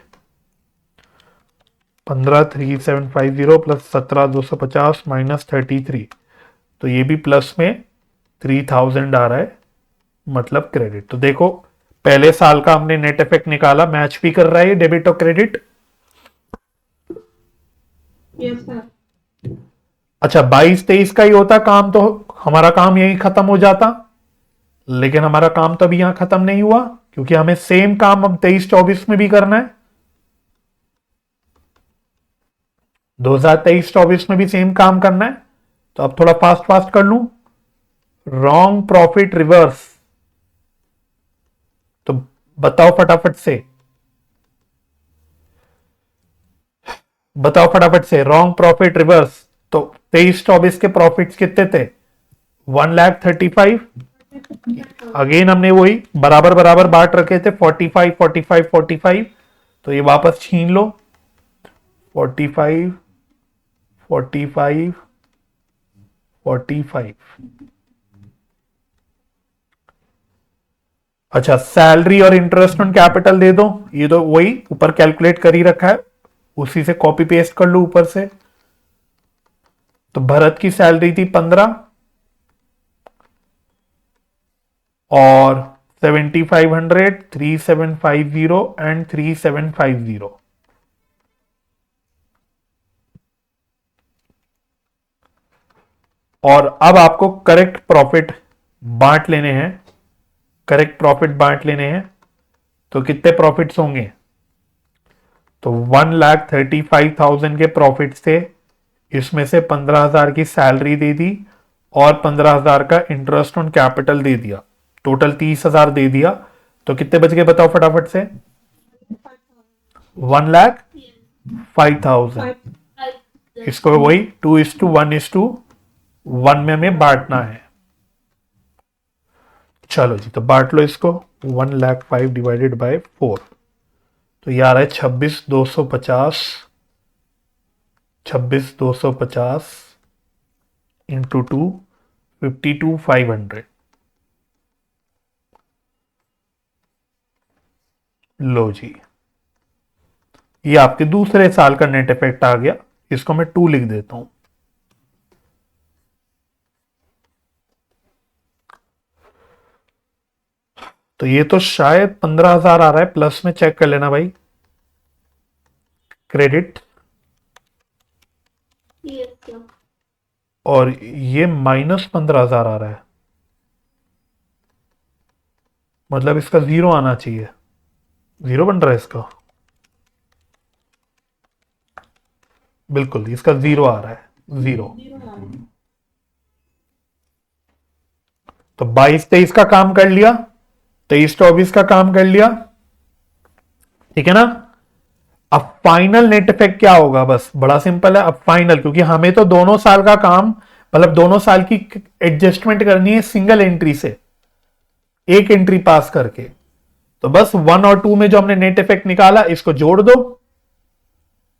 15,3750 प्लस 17,250 माइनस 33, तो ये भी प्लस में 3,000 आ रहा है, मतलब क्रेडिट। तो देखो पहले साल का हमने नेट इफेक्ट निकाला, मैच भी कर रहा है डेबिट और क्रेडिट। Yes sir. अच्छा 22-23 का ही होता काम, तो हमारा काम यही खत्म हो जाता, लेकिन हमारा काम तो अभी यहां खत्म नहीं हुआ, क्योंकि हमें सेम काम अब 23-24 में भी करना है। 2023-24 में भी सेम काम करना है, तो अब थोड़ा फास्ट फास्ट कर लूं। रॉन्ग प्रॉफिट रिवर्स, तो बताओ फटाफट से, बताओ फटाफट से। रॉन्ग प्रॉफिट रिवर्स, तो 23-24 के प्रॉफिट्स कितने थे? 1,35,000। अगेन हमने वही बराबर बराबर बांट रखे थे, 45 45 45, तो ये वापस छीन लो, 45 45 45। अच्छा सैलरी और इंटरेस्ट ऑन कैपिटल दे दो, ये तो वही ऊपर कैलकुलेट कर ही रखा है, उसी से कॉपी पेस्ट कर लो ऊपर से। तो भरत की सैलरी थी 15 और 7,500 3,750 एंड 3,750। और अब आपको करेक्ट प्रॉफिट बांट लेने हैं, करेक्ट प्रॉफिट बांट लेने हैं। तो कितने प्रॉफिट्स होंगे? तो 1,35,000 के प्रॉफिट थे, इसमें से 15,000 की सैलरी दे दी और 15,000 का इंटरेस्ट ऑन कैपिटल दे दिया, टोटल 30,000 दे दिया। तो कितने बच गए बताओ फटाफट से? 1,05,000। इसको वही 2:1:1 में हमें बांटना है। चलो जी, तो बांट लो इसको। 1,05,000 डिवाइडेड बाय 4, तो ये आ रहा है 26,250। 26,250 इंटू 2, 52,500। लो जी, ये आपके दूसरे साल का नेट इफेक्ट आ गया, इसको मैं 2 लिख देता हूं। तो ये तो शायद 15,000 आ रहा है, प्लस में चेक कर लेना भाई, क्रेडिट। और ये माइनस 15,000 आ रहा है, मतलब इसका जीरो आना चाहिए, जीरो बन रहा है इसका, बिल्कुल इसका जीरो आ रहा है, जीरो। तो 22-23 का काम कर लिया, 23-24 का काम कर लिया, ठीक है ना। अब फाइनल नेट इफेक्ट क्या होगा? बस बड़ा सिंपल है अब फाइनल, क्योंकि हमें तो दोनों साल का काम, मतलब दोनों साल की एडजस्टमेंट करनी है सिंगल एंट्री से, एक एंट्री पास करके। तो बस 1 और 2 में जो हमने नेट इफेक्ट निकाला इसको जोड़ दो।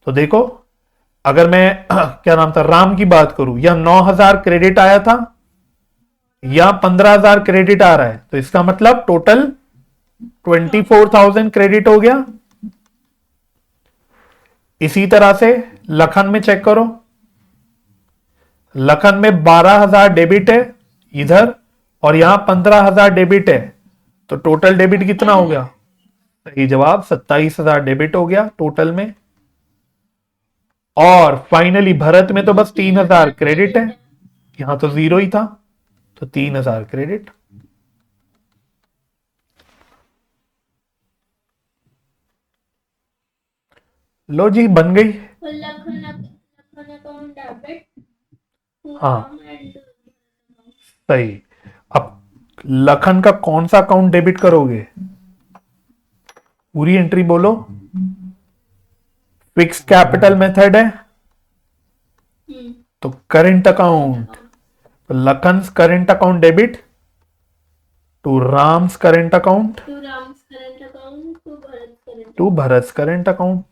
तो देखो अगर मैं क्या नाम था, राम की बात करूं, या 9,000 क्रेडिट आया था या 15,000 क्रेडिट आ रहा है, तो इसका मतलब टोटल 24,000 क्रेडिट हो गया। इसी तरह से लखन में चेक करो, लखन में 12,000 डेबिट है इधर और यहां 15,000 डेबिट है, तो टोटल डेबिट कितना हो गया? सही जवाब 27,000 डेबिट हो गया टोटल में। और फाइनली भरत में तो बस 3,000 क्रेडिट है, यहां तो जीरो ही था, तो 3,000 क्रेडिट। लो जी बन गई। हाँ सही। अब लखन का कौन सा अकाउंट डेबिट करोगे? पूरी एंट्री बोलो। फिक्स कैपिटल मेथड है, तो current account, Lakhan current account debit, to Ram's current account, to Ram's current account, to Bharat current to Bharat current account.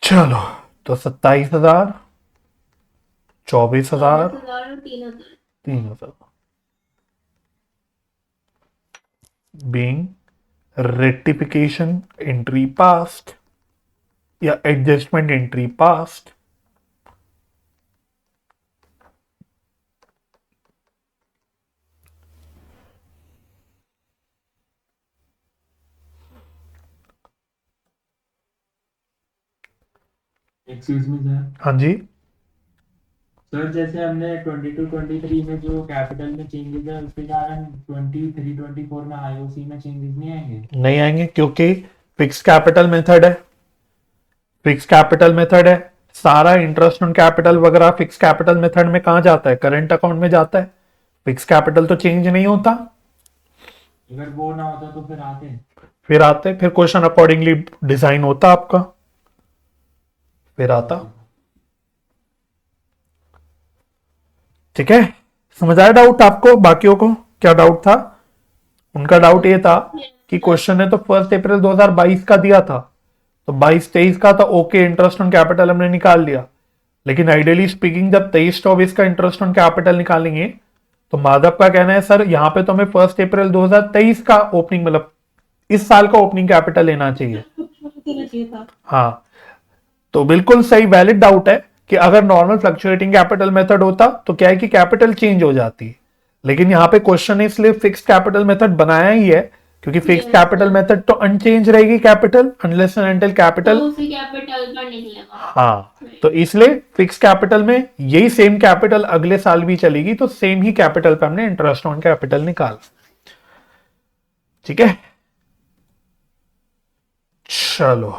चलो, तो 27,000, 24,000, 40,000 और 3,000। 3,000 being rectification entry passed या adjustment entry passed। Excuse me sir. हाँ जी, सर जैसे हमने 22-23 में जो कैपिटल में चेंजेस है उसके कारण 23-24 में आईओसी में चेंजेस नहीं आएंगे? नहीं आएंगे क्योंकि फिक्स कैपिटल मेथड है। फिक्स कैपिटल मेथड है, सारा इंटरेस्ट ऑन कैपिटल वगैरह फिक्स कैपिटल मेथड में कहाँ जाता है? करेंट अकाउंट में जाता है। फिक्स कैपिटल तो चेंज नहीं होता। अगर वो ना होता तो फिर क्वेश्चन अकॉर्डिंगली डिजाइन होता आपका, फिर आता। ठीक है, समझ आया डाउट आपको? बाकियों को क्या डाउट था? उनका डाउट ये था कि क्वेश्चन ने तो 1 अप्रैल 2022 का दिया था, तो 22-23 का था, ओके, इंटरेस्ट ऑन कैपिटल हमने निकाल लिया। लेकिन आइडियली स्पीकिंग जब 23-24 का इंटरेस्ट ऑन कैपिटल निकालेंगे तो माधव का कहना है सर यहाँ पे तो हमें 1 अप्रैल 2023 का ओपनिंग, मतलब इस साल का ओपनिंग कैपिटल लेना चाहिए। देना चाहिए था। हाँ, तो बिल्कुल सही वैलिड डाउट है कि अगर नॉर्मल फ्लक्चुएटिंग कैपिटल मेथड होता तो क्या है कि कैपिटल चेंज हो जाती, लेकिन यहाँ पे क्वेश्चन ने इसलिए फिक्स कैपिटल मेथड बनाया ही है क्योंकि फिक्स कैपिटल मेथड तो अनचेंज रहेगी capital unless and until capital. तो उसी कैपिटल का निकलेगा। हाँ, तो इसलिए फिक्स कैपिटल में यही सेम कैपिटल अगले साल भी चलेगी, तो सेम ही कैपिटल पे हमने इंटरेस्ट ऑन कैपिटल निकाला। ठीक है, चलो।